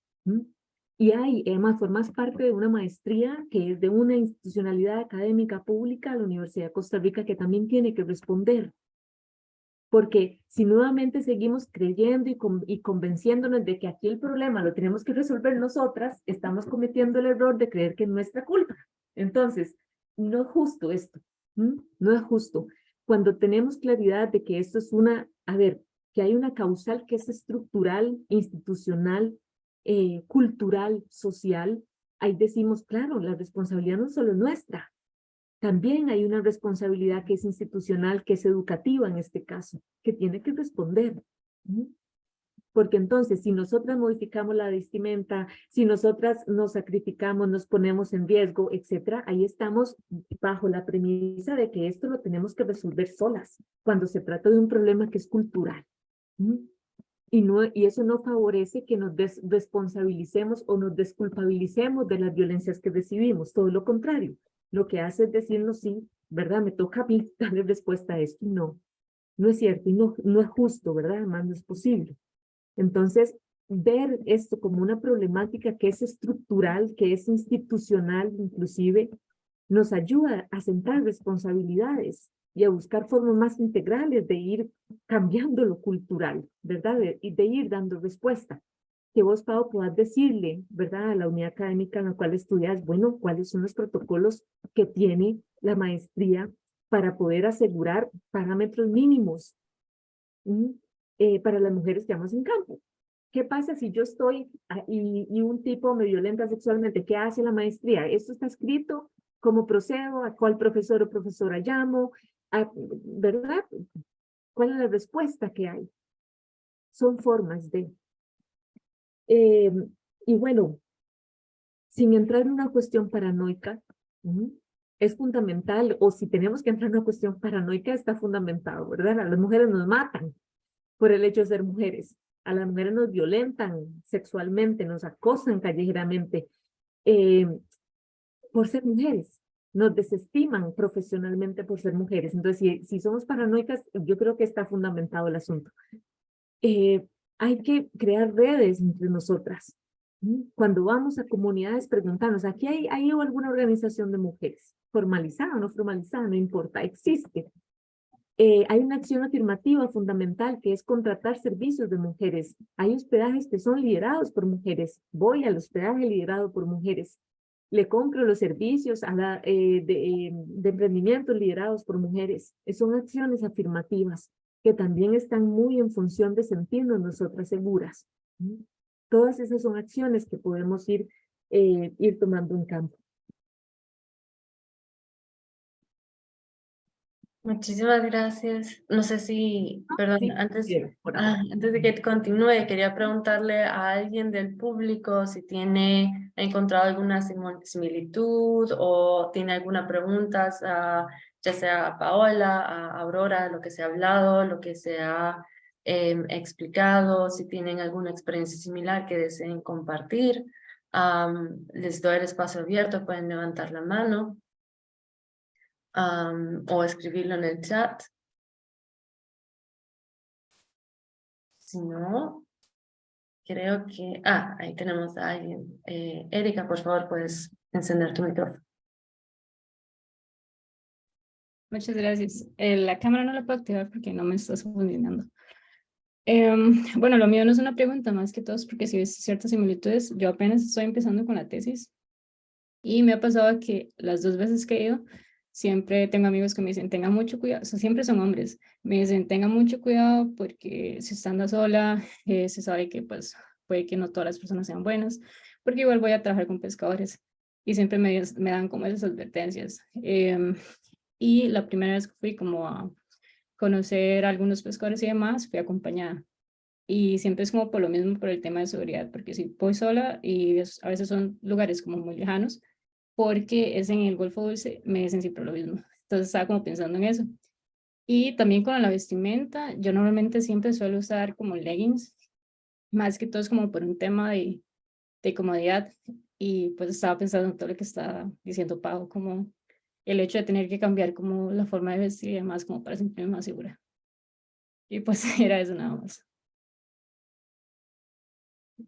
S2: Y además, formas parte de una maestría que es de una institucionalidad académica pública, la Universidad de Costa Rica, que también tiene que responder. Porque si nuevamente seguimos creyendo y convenciéndonos de que aquí el problema lo tenemos que resolver nosotras, estamos cometiendo el error de creer que es nuestra culpa. Entonces, no es justo esto. No es justo. Cuando tenemos claridad de que esto es que hay una causal que es estructural, institucional, cultural, social, ahí decimos, claro, la responsabilidad no es solo nuestra, también hay una responsabilidad que es institucional, que es educativa en este caso, que tiene que responder. Porque entonces, si nosotras modificamos la vestimenta, si nosotras nos sacrificamos, nos ponemos en riesgo, etcétera, ahí estamos bajo la premisa de que esto lo tenemos que resolver solas, cuando se trata de un problema que es cultural. Y eso no favorece que nos responsabilicemos o nos desculpabilicemos de las violencias que recibimos, todo lo contrario. Lo que hace es decirnos, sí, ¿verdad? Me toca a mí darle respuesta a esto, y no es cierto, y no es justo, ¿verdad? Además no es posible. Entonces, ver esto como una problemática que es estructural, que es institucional inclusive, nos ayuda a sentar responsabilidades y a buscar formas más integrales de ir cambiando lo cultural, ¿verdad? Y de ir dando respuesta. Que vos, Pau, puedas decirle, ¿verdad?, a la unidad académica en la cual estudias, bueno, ¿cuáles son los protocolos que tiene la maestría para poder asegurar parámetros mínimos para las mujeres que vamos en campo? ¿Qué pasa si yo estoy y un tipo me violenta sexualmente? ¿Qué hace la maestría? ¿Esto está escrito? ¿Cómo procedo? ¿A cuál profesor o profesora llamo? ¿Verdad? ¿Cuál es la respuesta que hay? Son formas de... y bueno, sin entrar en una cuestión paranoica, es fundamental, o si tenemos que entrar en una cuestión paranoica, está fundamentado, ¿verdad? A las mujeres nos matan por el hecho de ser mujeres. A las mujeres nos violentan sexualmente, nos acosan callejeramente por ser mujeres. Nos desestiman profesionalmente por ser mujeres. Entonces, si somos paranoicas, yo creo que está fundamentado el asunto. Hay que crear redes entre nosotras. Cuando vamos a comunidades, preguntarnos, ¿aquí hay alguna organización de mujeres? Formalizada o no formalizada, no importa, existe. Hay una acción afirmativa fundamental que es contratar servicios de mujeres. Hay hospedajes que son liderados por mujeres. Voy al hospedaje liderado por mujeres. Le compro los servicios de emprendimientos liderados por mujeres. Son acciones afirmativas que también están muy en función de sentirnos nosotras seguras. Todas esas son acciones que podemos ir tomando en campo.
S1: Muchísimas gracias. No sé si, perdón,
S2: Sí,
S1: antes
S2: por
S1: de que continúe, quería preguntarle a alguien del público si ha encontrado alguna similitud o tiene alguna pregunta, ya sea a Paola, a Aurora, lo que se ha hablado, lo que se ha explicado, si tienen alguna experiencia similar que deseen compartir. Les doy el espacio abierto, pueden levantar la mano. O escribirlo en el chat. Si no, creo que... ahí tenemos a alguien. Erika, por favor, puedes encender tu micrófono.
S4: Muchas gracias. La cámara no la puedo activar porque no me está funcionando. Bueno, lo mío no es una pregunta más que todo, es porque si ves ciertas similitudes, yo apenas estoy empezando con la tesis y me ha pasado que las 2 veces que he ido, siempre tengo amigos que me dicen, tenga mucho cuidado, o sea, siempre son hombres, me dicen, tenga mucho cuidado porque si está anda sola, se sabe que pues puede que no todas las personas sean buenas, porque igual voy a trabajar con pescadores y siempre me dan como esas advertencias. Y la primera vez que fui como a conocer a algunos pescadores y demás, fui acompañada. Y siempre es como por lo mismo, por el tema de seguridad, porque si voy sola y a veces son lugares como muy lejanos, porque es en el Golfo Dulce, me dicen siempre lo mismo. Entonces estaba como pensando en eso. Y también con la vestimenta, yo normalmente siempre suelo usar como leggings, más que todo es como por un tema de comodidad. Y pues estaba pensando en todo lo que estaba diciendo Pau, como el hecho de tener que cambiar como la forma de vestir y demás, como para sentirme más segura. Y pues era eso nada más.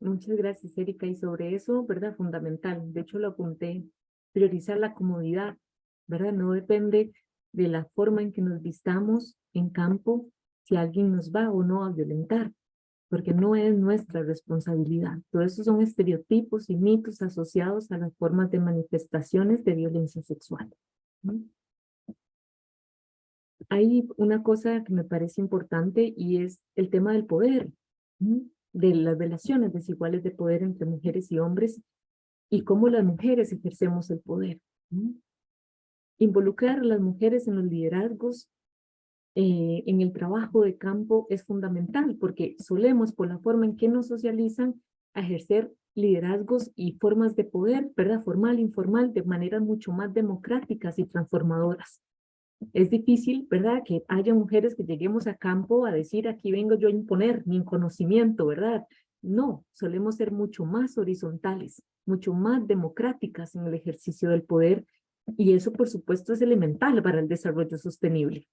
S2: Muchas gracias, Erika. Y sobre eso, ¿verdad? Fundamental. De hecho, lo apunté. Priorizar la comodidad, ¿verdad? No depende de la forma en que nos vistamos en campo, si alguien nos va o no a violentar, porque no es nuestra responsabilidad. Todo eso son estereotipos y mitos asociados a las formas de manifestaciones de violencia sexual. ¿Mm? Hay una cosa que me parece importante y es el tema del poder, ¿Mm? De las relaciones desiguales de poder entre mujeres y hombres y cómo las mujeres ejercemos el poder. ¿Mm? Involucrar a las mujeres en los liderazgos, en el trabajo de campo es fundamental porque solemos, por la forma en que nos socializan, a ejercer liderazgos y formas de poder, ¿verdad? Formal, informal, de maneras mucho más democráticas y transformadoras. Es difícil, ¿verdad?, que haya mujeres que lleguemos a campo a decir, aquí vengo yo a imponer mi conocimiento, ¿verdad? No, solemos ser mucho más horizontales, mucho más democráticas en el ejercicio del poder, y eso, por supuesto, es elemental para el desarrollo sostenible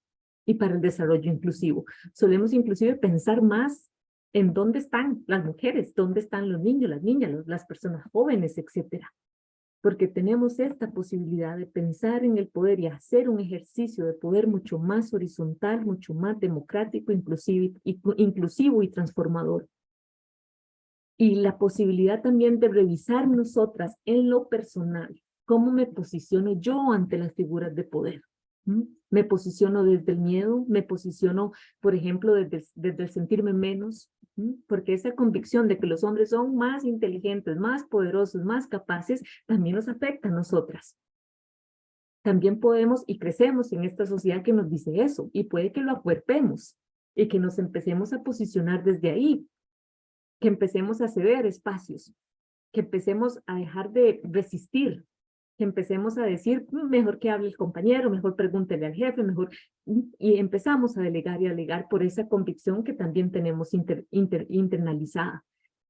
S2: y para el desarrollo inclusivo. Solemos inclusive pensar más en dónde están las mujeres, dónde están los niños, las niñas, las personas jóvenes, etcétera. Porque tenemos esta posibilidad de pensar en el poder y hacer un ejercicio de poder mucho más horizontal, mucho más democrático, inclusivo y transformador. Y la posibilidad también de revisar nosotras en lo personal, cómo me posiciono yo ante las figuras de poder. ¿Mm? Me posiciono desde el miedo, me posiciono, por ejemplo, desde el sentirme menos, porque esa convicción de que los hombres son más inteligentes, más poderosos, más capaces, también nos afecta a nosotras. También podemos y crecemos en esta sociedad que nos dice eso, y puede que lo acuerpemos y que nos empecemos a posicionar desde ahí, que empecemos a ceder espacios, que empecemos a dejar de resistir, que empecemos a decir, mejor que hable el compañero, mejor pregúntele al jefe, mejor, y empezamos a delegar y a alegar por esa convicción que también tenemos internalizada.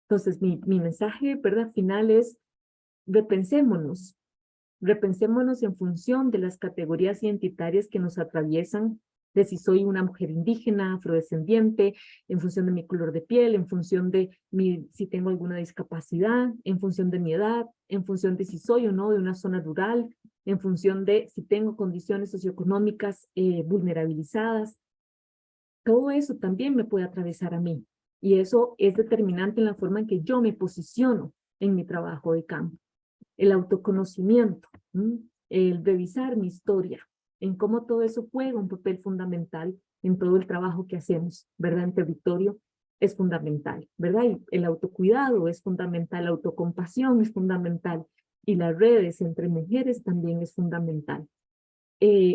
S2: Entonces, mi mensaje, ¿verdad?, final es, repensémonos, repensémonos en función de las categorías identitarias que nos atraviesan, de si soy una mujer indígena, afrodescendiente, en función de mi color de piel, en función de si tengo alguna discapacidad, en función de mi edad, en función de si soy o no de una zona rural, en función de si tengo condiciones socioeconómicas vulnerabilizadas. Todo eso también me puede atravesar a mí. Y eso es determinante en la forma en que yo me posiciono en mi trabajo de campo. El autoconocimiento, el revisar mi historia, en cómo todo eso juega un papel fundamental en todo el trabajo que hacemos, ¿verdad? En territorio es fundamental, ¿verdad? Y el autocuidado es fundamental, la autocompasión es fundamental, y las redes entre mujeres también es fundamental.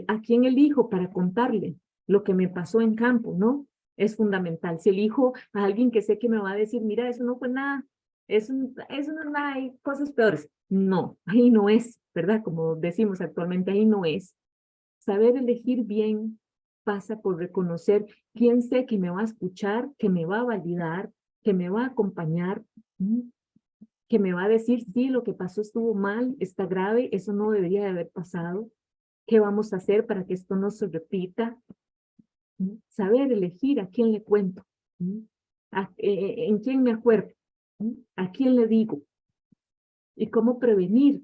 S2: ¿A quién elijo para contarle lo que me pasó en campo, no? Es fundamental. Si elijo a alguien que sé que me va a decir, mira, eso no fue nada, eso no es nada, hay cosas peores. No, ahí no es, ¿verdad? Como decimos actualmente, ahí no es. Saber elegir bien pasa por reconocer quién sé que me va a escuchar, que me va a validar, que me va a acompañar, que me va a decir, sí, lo que pasó estuvo mal, está grave, eso no debería de haber pasado. ¿Qué vamos a hacer para que esto no se repita? Saber elegir a quién le cuento, en quién me acuerdo, a quién le digo, y cómo prevenir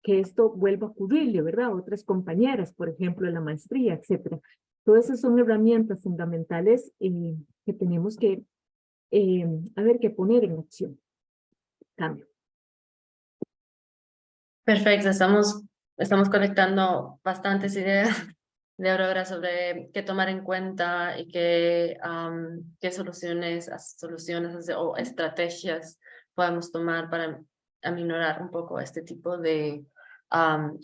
S2: que esto vuelva a ocurrirle, ¿verdad? Otras compañeras, por ejemplo, en la maestría, etcétera. Todas esas son herramientas fundamentales que tenemos que, que poner en acción. Cambio.
S1: Perfecto, estamos conectando bastantes ideas de Aurora sobre qué tomar en cuenta y qué soluciones o estrategias podemos tomar para aminorar un poco este tipo de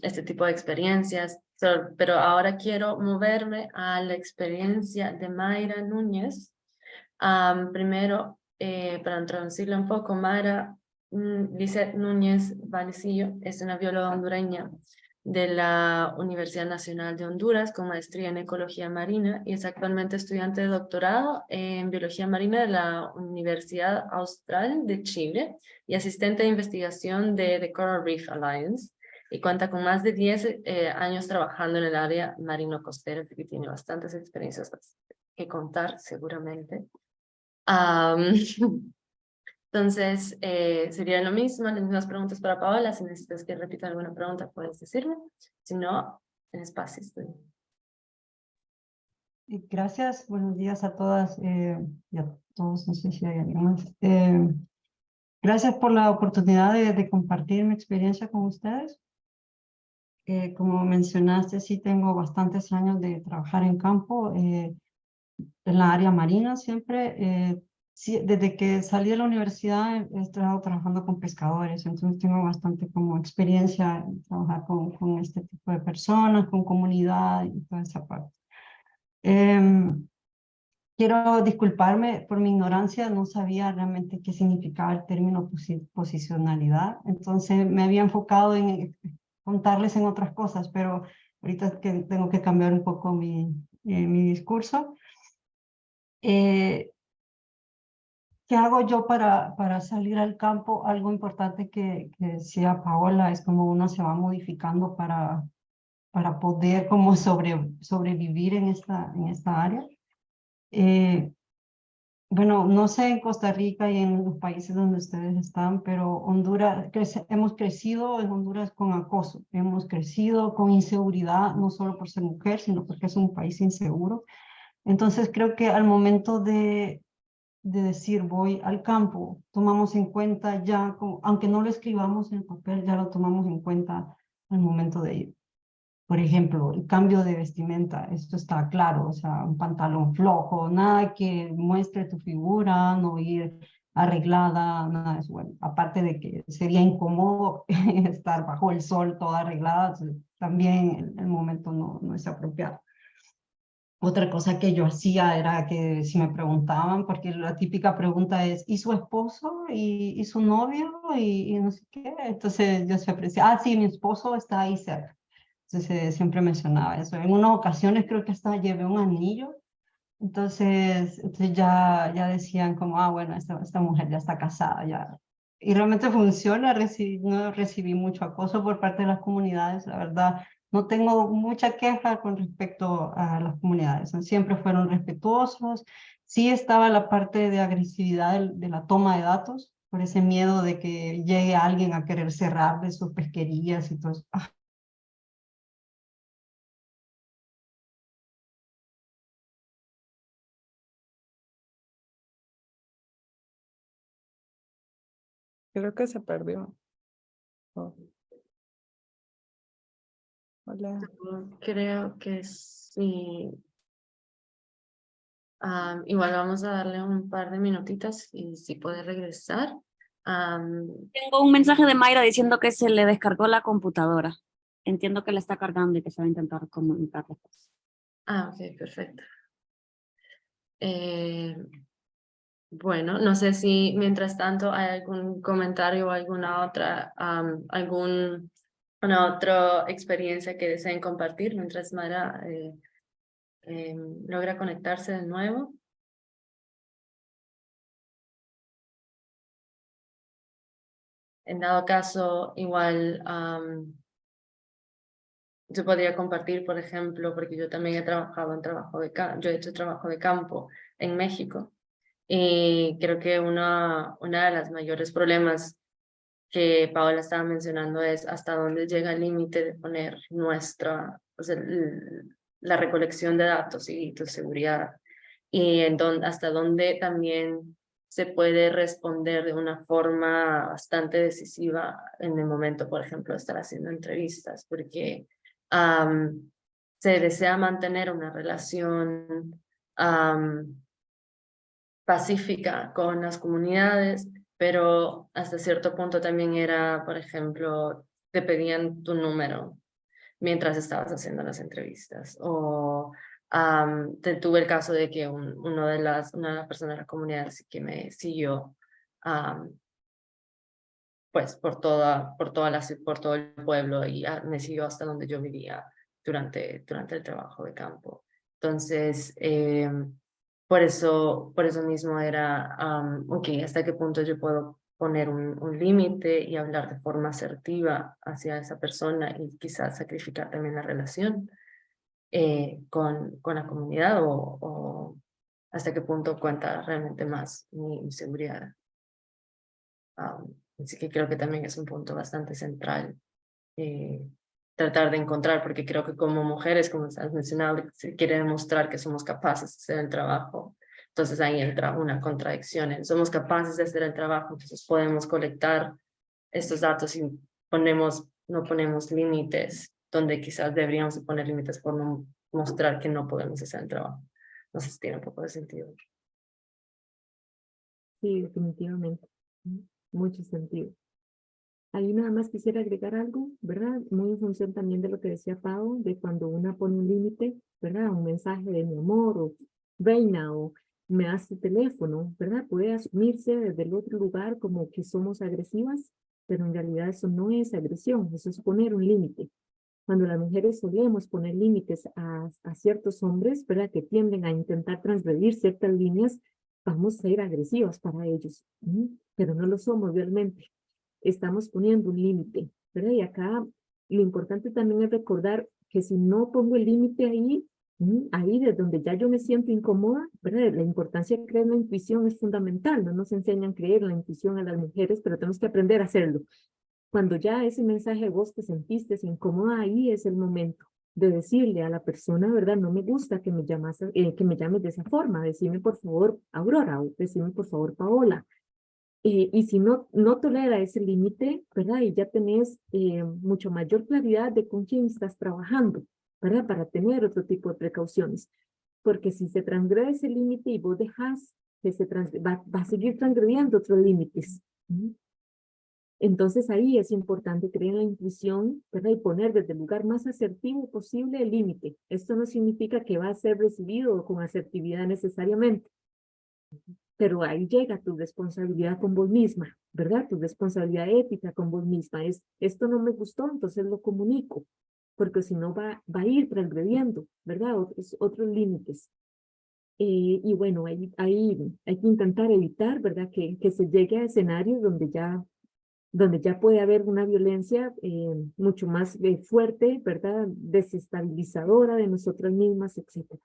S1: experiencias. Pero ahora quiero moverme a la experiencia de Mayra Núñez. Primero, para introducirla un poco, Mayra Lizeth Núñez Valecillo es una bióloga hondureña de la Universidad Nacional de Honduras con maestría en Ecología Marina y es actualmente estudiante de doctorado en Biología Marina de la Universidad Austral de Chile y asistente de investigación de The Coral Reef Alliance y cuenta con más de 10 años trabajando en el área marino-costera, así que tiene bastantes experiencias que contar seguramente. Entonces, sería lo mismo, las mismas preguntas para Paola. Si necesitas que repita alguna pregunta, puedes decirme. Si no, en espacio estoy.
S5: Gracias, buenos días a todas y a todos, no sé si hay alguien más. Gracias por la oportunidad de compartir mi experiencia con ustedes. Como mencionaste, sí tengo bastantes años de trabajar en campo, en la área marina siempre. Sí, desde que salí de la universidad he estado trabajando con pescadores, entonces tengo bastante como experiencia en trabajar con este tipo de personas, con comunidad y toda esa parte. Quiero disculparme por mi ignorancia, no sabía realmente qué significaba el término posicionalidad, entonces me había enfocado en contarles en otras cosas, pero ahorita es que tengo que cambiar un poco mi discurso. ¿Qué hago yo para salir al campo? Algo importante que decía Paola es como uno se va modificando para poder como sobrevivir en esta área. Bueno, no sé en Costa Rica y en los países donde ustedes están, pero Honduras, hemos crecido en Honduras con acoso, hemos crecido con inseguridad, no solo por ser mujer, sino porque es un país inseguro. Entonces creo que al momento de decir voy al campo, tomamos en cuenta ya, aunque no lo escribamos en papel, ya lo tomamos en cuenta al momento de ir. Por ejemplo, el cambio de vestimenta, esto está claro, o sea, un pantalón flojo, nada que muestre tu figura, no ir arreglada, nada de eso. Bueno, aparte de que sería incómodo estar bajo el sol toda arreglada, también el momento no es apropiado. Otra cosa que yo hacía era que si me preguntaban, porque la típica pregunta es, ¿y su esposo? ¿Y su novio? Y no sé qué. Entonces yo siempre decía, sí, mi esposo está ahí cerca. Entonces siempre mencionaba eso. En unas ocasiones creo que hasta llevé un anillo. Entonces ya decían como, bueno, esta mujer ya está casada. Ya. Y realmente funciona. No recibí mucho acoso por parte de las comunidades, la verdad. No tengo mucha queja con respecto a las comunidades. Siempre fueron respetuosos. Sí estaba la parte de agresividad de la toma de datos, por ese miedo de que llegue alguien a querer cerrarle sus pesquerías y todo eso.
S3: Creo que se perdió. Oh. Hola.
S1: Creo que sí. Igual vamos a darle un par de minutitos y si puede regresar.
S6: Tengo un mensaje de Mayra diciendo que se le descargó la computadora. Entiendo que la está cargando y que se va a intentar comunicar después.
S1: Ok, perfecto. Bueno, no sé si mientras tanto hay algún comentario o alguna otra experiencia que deseen compartir mientras Mara logra conectarse de nuevo. En dado caso, igual yo podría compartir, por ejemplo, porque yo también he trabajado yo he hecho trabajo de campo en México. Y creo que una de las mayores problemas que Paola estaba mencionando es hasta dónde llega el límite de poner la recolección de datos y tu seguridad. y hasta dónde también se puede responder de una forma bastante decisiva en el momento, por ejemplo, de estar haciendo entrevistas, porque se desea mantener una relación pacífica con las comunidades, pero hasta cierto punto también era, por ejemplo, te pedían tu número mientras estabas haciendo las entrevistas, o tuve el caso de que una de las personas de la comunidad sí que me siguió pues por todo el pueblo y me siguió hasta donde yo vivía durante el trabajo de campo. Entonces, por eso mismo era, ok, ¿hasta qué punto yo puedo poner un límite y hablar de forma asertiva hacia esa persona y quizás sacrificar también la relación con la comunidad o hasta qué punto cuenta realmente más mi seguridad? Así que creo que también es un punto bastante central tratar de encontrar, porque creo que como mujeres, como has mencionado, se quiere demostrar que somos capaces de hacer el trabajo. Entonces ahí entra una contradicción. Somos capaces de hacer el trabajo, entonces podemos colectar estos datos y no ponemos límites, donde quizás deberíamos poner límites por no mostrar que no podemos hacer el trabajo. No sé si tiene un poco de sentido.
S2: Sí, definitivamente. Mucho sentido. Ahí nada más quisiera agregar algo, ¿verdad? Muy en función también de lo que decía Pau, de cuando una pone un límite, ¿verdad? Un mensaje de mi amor o reina o me das tu teléfono, ¿verdad? Puede asumirse desde el otro lugar como que somos agresivas, pero en realidad eso no es agresión, eso es poner un límite. Cuando las mujeres solemos poner límites a ciertos hombres, ¿verdad? Que tienden a intentar transgredir ciertas líneas, vamos a ir agresivas para ellos, pero no lo somos realmente. Estamos poniendo un límite, ¿verdad? Y acá lo importante también es recordar que si no pongo el límite ahí, ahí desde donde ya yo me siento incómoda, ¿verdad? La importancia de creer en la intuición es fundamental, no nos enseñan a creer en la intuición a las mujeres, pero tenemos que aprender a hacerlo. Cuando ya ese mensaje vos te sentiste incómoda, ahí es el momento de decirle a la persona, ¿verdad? No me gusta que me llames de esa forma, decime por favor Aurora o decime por favor Paola. Y si no tolera ese límite, ¿verdad? Y ya tenés mucho mayor claridad de con quién estás trabajando, ¿verdad? Para tener otro tipo de precauciones. Porque si se transgrede ese límite y vos dejás que va a seguir transgrediendo otros límites. Entonces ahí es importante creer en la intuición, ¿verdad? Y poner desde el lugar más asertivo posible el límite. Esto no significa que va a ser recibido con asertividad necesariamente, pero ahí llega tu responsabilidad con vos misma, ¿verdad? Tu responsabilidad ética con vos misma. Esto no me gustó, entonces lo comunico, porque si no va a ir transgrediendo, ¿verdad? Otros límites. Y bueno, hay que intentar evitar, ¿verdad? Que se llegue a escenarios donde ya puede haber una violencia mucho más fuerte, ¿verdad? Desestabilizadora de nosotras mismas, etc.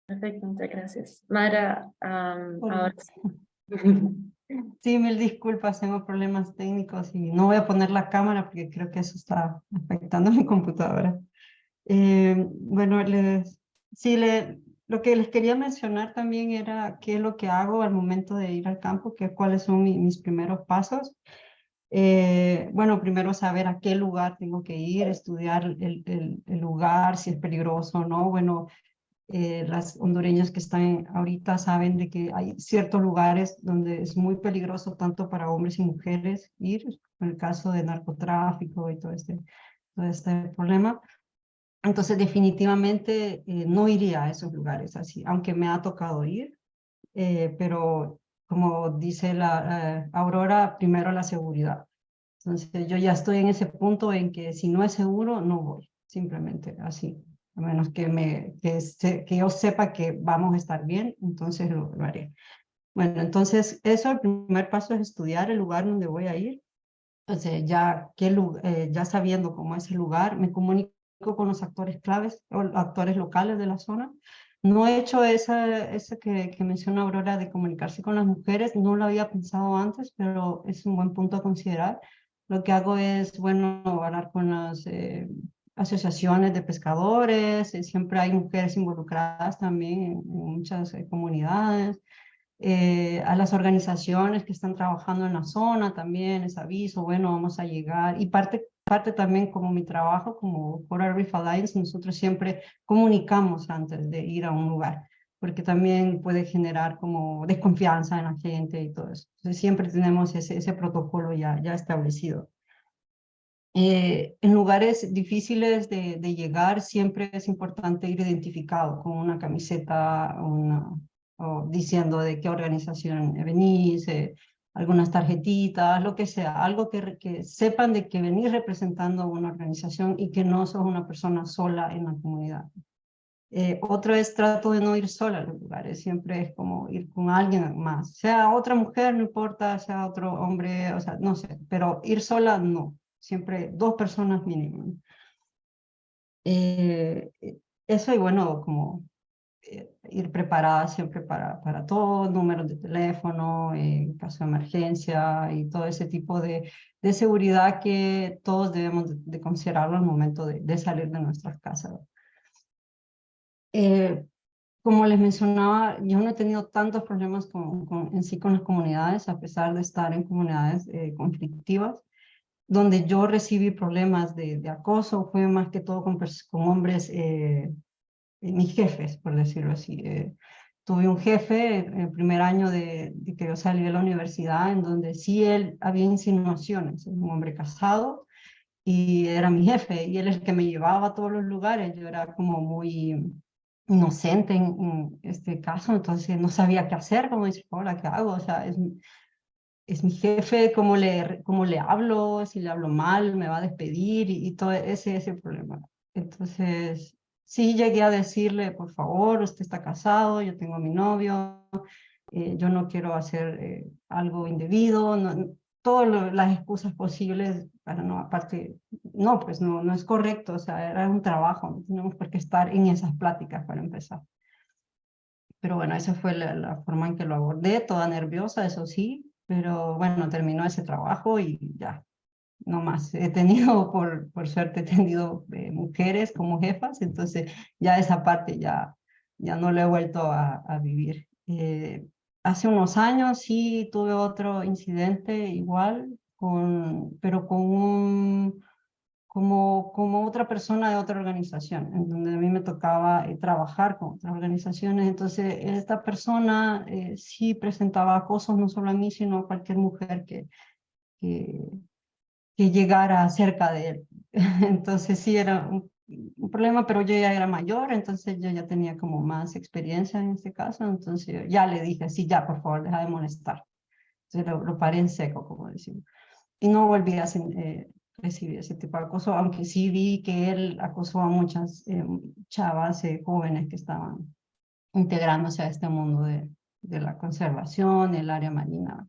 S1: Perfecto, muchas gracias. Mara, ahora
S5: Sí, mil disculpas, tengo problemas técnicos y no voy a poner la cámara porque creo que eso está afectando mi computadora. Bueno, lo que les quería mencionar también era qué es lo que hago al momento de ir al campo, cuáles son mis primeros pasos. Bueno, primero saber a qué lugar tengo que ir, estudiar el lugar, si es peligroso o no. Bueno, las hondureñas que están ahorita saben de que hay ciertos lugares donde es muy peligroso tanto para hombres y mujeres ir, en el caso de narcotráfico y todo este problema. Entonces definitivamente no iría a esos lugares así, aunque me ha tocado ir, pero como dice la Aurora, primero la seguridad. Entonces yo ya estoy en ese punto en que si no es seguro, no voy, simplemente así. A menos que yo sepa que vamos a estar bien, entonces lo haré. Bueno, entonces eso, el primer paso es estudiar el lugar donde voy a ir. Entonces ya sabiendo cómo es el lugar, me comunico con los actores claves o actores locales de la zona. No he hecho esa que menciona Aurora de comunicarse con las mujeres, no lo había pensado antes, pero es un buen punto a considerar. Lo que hago es, bueno, hablar con asociaciones de pescadores, siempre hay mujeres involucradas también en muchas comunidades. A las organizaciones que están trabajando en la zona también les aviso, bueno, vamos a llegar. Y parte también como mi trabajo, como Coral Reef Alliance, nosotros siempre comunicamos antes de ir a un lugar, porque también puede generar como desconfianza en la gente y todo eso. Entonces siempre tenemos ese protocolo ya establecido. En lugares difíciles de llegar siempre es importante ir identificado con una camiseta o diciendo de qué organización venís, algunas tarjetitas, lo que sea, algo que sepan de que venís representando a una organización y que no sos una persona sola en la comunidad. Otro es trato de no ir sola a los lugares, siempre es como ir con alguien más, sea otra mujer, no importa, sea otro hombre, o sea, no sé, pero ir sola no, siempre 2 personas mínimo. Eso y bueno, como ir preparada siempre para todo, números de teléfono, en caso de emergencia y todo ese tipo de seguridad que todos debemos de considerarlo al momento de salir de nuestras casas. Como les mencionaba, yo no he tenido tantos problemas en sí con las comunidades, a pesar de estar en comunidades conflictivas. Donde yo recibí problemas de acoso fue más que todo con hombres, mis jefes, por decirlo así. Tuve un jefe en el primer año de que yo salí de la universidad, en donde sí él había insinuaciones, un hombre casado, y era mi jefe, y él es el que me llevaba a todos los lugares. Yo era como muy inocente en este caso, entonces no sabía qué hacer, como dice, hola, ¿qué hago? O sea, es mi jefe, cómo le hablo, si le hablo mal, me va a despedir y todo ese problema. Entonces, sí llegué a decirle, por favor, usted está casado, yo tengo a mi novio, yo no quiero hacer algo indebido, todas las excusas posibles para no, aparte, no, pues no es correcto, o sea, era un trabajo, no tenemos por qué estar en esas pláticas para empezar. Pero bueno, esa fue la forma en que lo abordé, toda nerviosa, eso sí, pero bueno, terminó ese trabajo y ya, no más. He tenido, por suerte, he tenido mujeres como jefas, entonces ya esa parte ya no lo he vuelto a vivir. Hace unos años sí tuve otro incidente igual, pero con como otra persona de otra organización, en donde a mí me tocaba trabajar con otras organizaciones. Entonces, esta persona sí presentaba acosos no solo a mí, sino a cualquier mujer que, que llegara cerca de él. Entonces, sí era un problema, pero yo ya era mayor, entonces yo ya tenía como más experiencia en este caso. Entonces, ya le dije, sí, ya, por favor, deja de molestar. Entonces, lo paré en seco, como decimos. Y no volví a recibir ese tipo de acoso, aunque sí vi que él acosó a muchas chavas jóvenes que estaban integrándose a este mundo de la conservación, el área marina.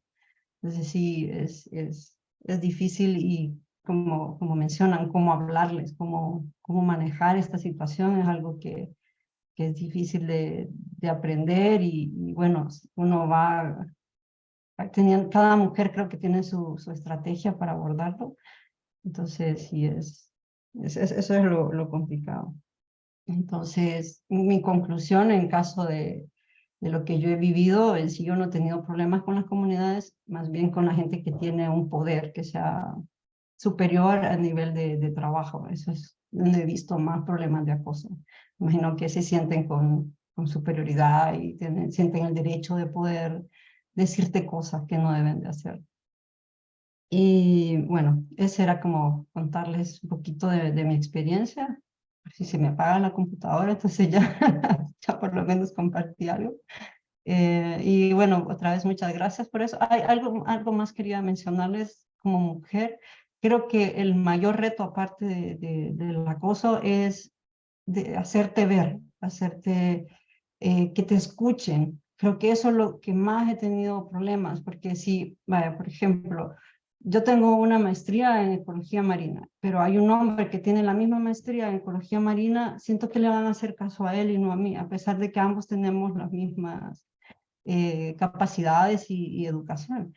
S5: Entonces sí, es difícil y como mencionan, cómo hablarles, cómo manejar esta situación es algo que es difícil de aprender y bueno, uno va cada mujer creo que tiene su estrategia para abordarlo, entonces sí eso es lo complicado. Entonces, mi conclusión en caso de lo que yo he vivido, es si yo no he tenido problemas con las comunidades, más bien con la gente que tiene un poder que sea superior a nivel de trabajo. Eso es donde he visto más problemas de acoso. Imagino que se sienten con superioridad y sienten el derecho de poder decirte cosas que no deben de hacer. Y bueno, ese era como contarles un poquito de mi experiencia. Si se me apaga la computadora, entonces ya, ya por lo menos compartí algo. Y bueno, otra vez muchas gracias por eso. Hay algo más quería mencionarles como mujer. Creo que el mayor reto, aparte del acoso, es de hacerte ver, que te escuchen. Creo que eso es lo que más he tenido problemas, porque si, vaya, por ejemplo, yo tengo una maestría en ecología marina, pero hay un hombre que tiene la misma maestría en ecología marina, siento que le van a hacer caso a él y no a mí, a pesar de que ambos tenemos las mismas capacidades y educación.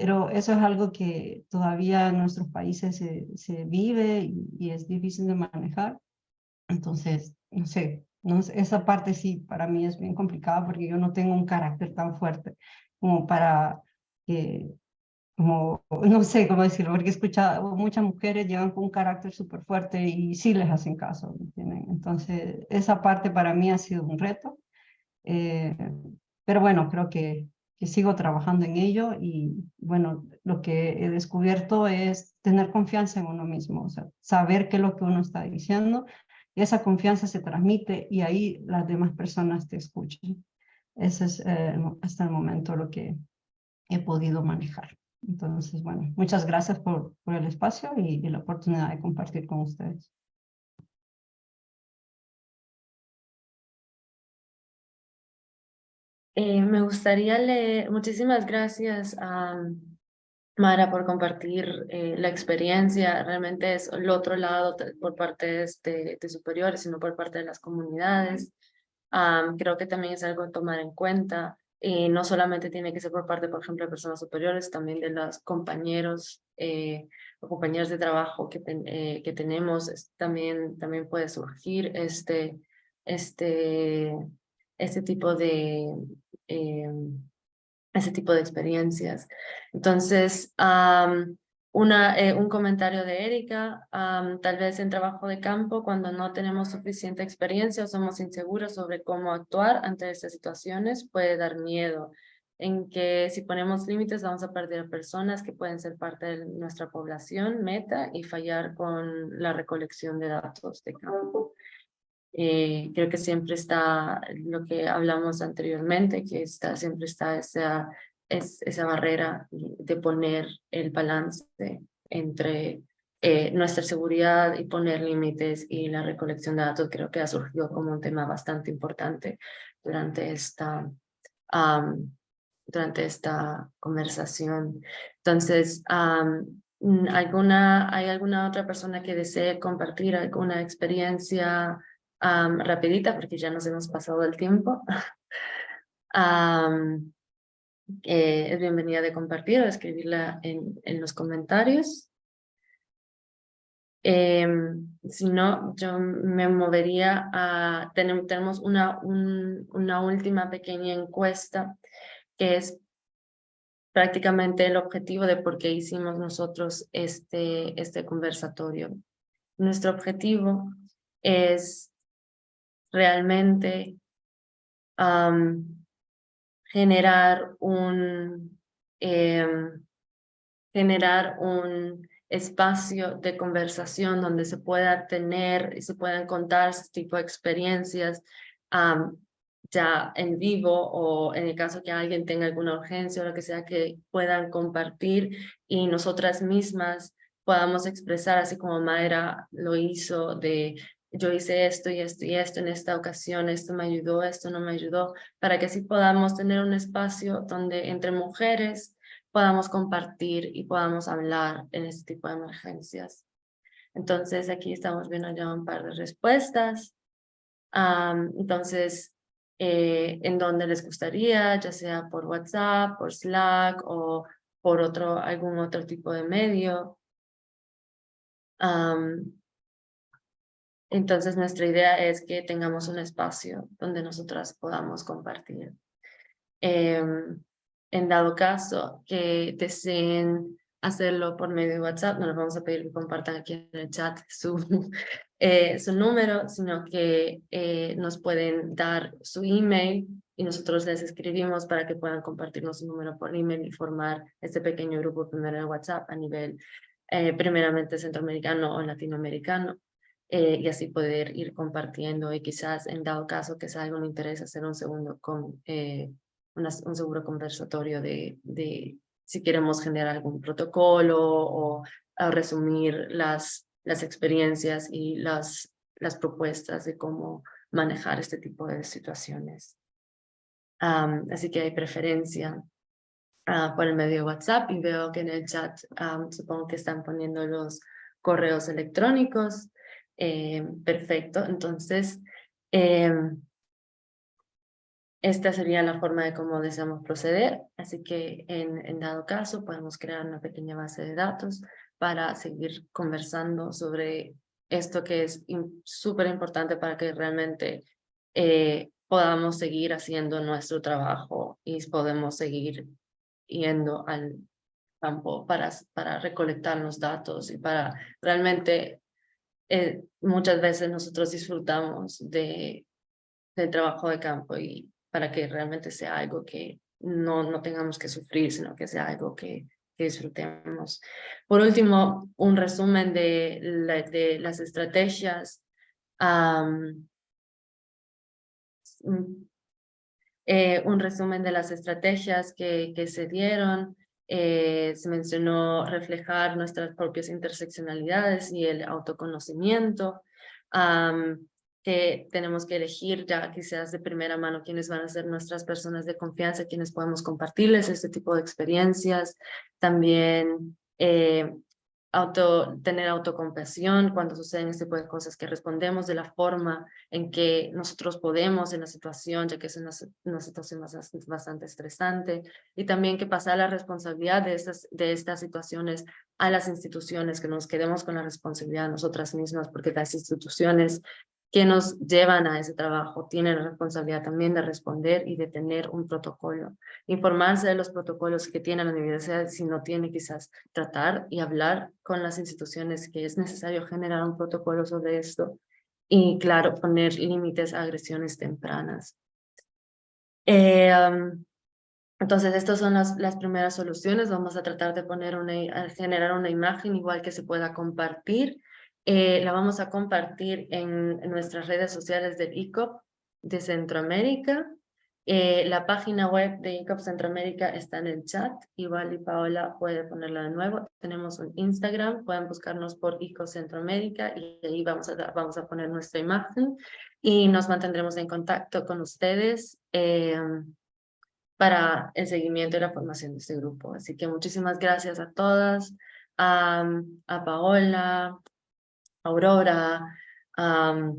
S5: Pero eso es algo que todavía en nuestros países se vive y es difícil de manejar. Entonces, no sé, esa parte sí para mí es bien complicada porque yo no tengo un carácter tan fuerte como para que, como, no sé cómo decirlo, porque he escuchado muchas mujeres llegan con un carácter súper fuerte y sí les hacen caso, ¿me entienden? Entonces, esa parte para mí ha sido un reto. Eh, pero bueno, creo que sigo trabajando en ello y bueno, lo que he descubierto es tener confianza en uno mismo, o sea, saber qué es lo que uno está diciendo y esa confianza se transmite y ahí las demás personas te escuchan. Ese es hasta el momento lo que he podido manejar. Entonces, bueno, muchas gracias por el espacio y la oportunidad de compartir con ustedes.
S1: Me gustaría leer, muchísimas gracias a Mara por compartir la experiencia. Realmente es el otro lado por parte de superiores, sino por parte de las comunidades. Creo que también es algo a tomar en cuenta. Y no solamente tiene que ser por parte, por ejemplo, de personas superiores, también de los compañeros o compañeros de trabajo que tenemos. También puede surgir este, este tipo de, eh, ese tipo de experiencias. Entonces, un comentario de Erika, tal vez en trabajo de campo, cuando no tenemos suficiente experiencia o somos inseguros sobre cómo actuar ante estas situaciones, puede dar miedo en que si ponemos límites vamos a perder personas que pueden ser parte de nuestra población meta y fallar con la recolección de datos de campo. Creo que siempre está lo que hablamos anteriormente, que siempre está esa barrera de poner el balance entre nuestra seguridad y poner límites y la recolección de datos. Creo que ha surgido como un tema bastante importante durante durante esta conversación. Entonces, ¿hay alguna otra persona que desee compartir alguna experiencia rapidita, porque ya nos hemos pasado el tiempo? Es bienvenida de compartir o escribirla en los comentarios. Si no, yo me movería a... Tenemos una última pequeña encuesta que es prácticamente el objetivo de por qué hicimos nosotros este conversatorio. Nuestro objetivo es realmente generar generar un espacio de conversación donde se pueda tener y se puedan contar este tipo de experiencias ya en vivo o en el caso que alguien tenga alguna urgencia o lo que sea, que puedan compartir y nosotras mismas podamos expresar, así como Mayra lo hizo, de yo hice esto y esto y esto en esta ocasión, esto me ayudó, esto no me ayudó, para que así podamos tener un espacio donde entre mujeres podamos compartir y podamos hablar en este tipo de emergencias. Entonces aquí estamos viendo ya un par de respuestas. Entonces, en donde les gustaría, ya sea por WhatsApp, por Slack o por algún otro tipo de medio. Entonces, nuestra idea es que tengamos un espacio donde nosotras podamos compartir. En dado caso que deseen hacerlo por medio de WhatsApp, no les vamos a pedir que compartan aquí en el chat su número, sino que nos pueden dar su email y nosotros les escribimos para que puedan compartirnos su número por email y formar este pequeño grupo primero de WhatsApp a nivel primeramente centroamericano o latinoamericano. Y así poder ir compartiendo y quizás en dado caso que sea algún interés hacer un segundo un seguro conversatorio de si queremos generar algún protocolo o resumir las experiencias y las propuestas de cómo manejar este tipo de situaciones. Así que hay preferencia por el medio de WhatsApp y veo que en el chat supongo que están poniendo los correos electrónicos. Perfecto, entonces esta sería la forma de cómo deseamos proceder, así que en dado caso podemos crear una pequeña base de datos para seguir conversando sobre esto que es súper importante para que realmente podamos seguir haciendo nuestro trabajo y podemos seguir yendo al campo para recolectar los datos y para realmente muchas veces nosotros disfrutamos del trabajo de campo y para que realmente sea algo que no tengamos que sufrir, sino que sea algo que disfrutemos. Por último, un resumen de las estrategias. Un resumen de las estrategias que se dieron. Se mencionó reflejar nuestras propias interseccionalidades y el autoconocimiento, que tenemos que elegir ya quizás de primera mano quiénes van a ser nuestras personas de confianza, quienes podemos compartirles este tipo de experiencias. También tener autocompasión cuando suceden este tipo de cosas, que respondemos de la forma en que nosotros podemos en la situación, ya que es una situación bastante estresante, y también que pasar la responsabilidad de estas situaciones a las instituciones, que nos quedemos con la responsabilidad nosotras mismas, porque las instituciones que nos llevan a ese trabajo tienen la responsabilidad también de responder y de tener un protocolo. Informarse de los protocolos que tiene la universidad, si no tiene, quizás tratar y hablar con las instituciones que es necesario generar un protocolo sobre esto. Y claro, poner límites a agresiones tempranas. Entonces, estas son las primeras soluciones. Vamos a tratar de generar una imagen igual que se pueda compartir. La vamos a compartir en nuestras redes sociales del ICOP de Centroamérica. La página web de ICOP Centroamérica está en el chat. Igual y Paola puede ponerla de nuevo. Tenemos un Instagram. Pueden buscarnos por ICOP Centroamérica y ahí vamos a poner nuestra imagen y nos mantendremos en contacto con ustedes para el seguimiento y la formación de este grupo. Así que muchísimas gracias a todas, a Paola, a Aurora, a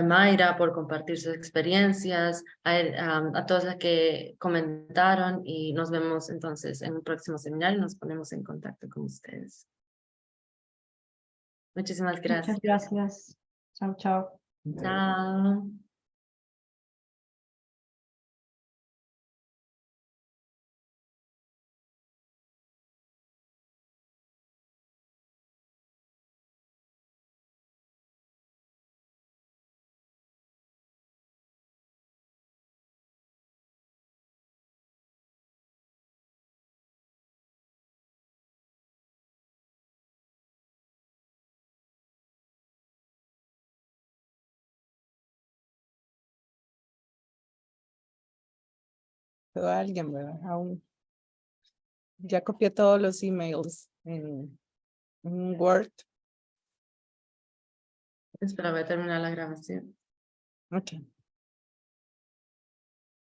S1: Mayra por compartir sus experiencias, a todas las que comentaron, y nos vemos entonces en un próximo seminario y nos ponemos en contacto con ustedes. Muchísimas gracias.
S5: Muchas gracias. Chao, chao.
S1: Chao.
S3: Quedó alguien, ¿verdad? Aún. Ya copié todos los emails en Word.
S1: Espera, voy a terminar la grabación.
S3: Ok.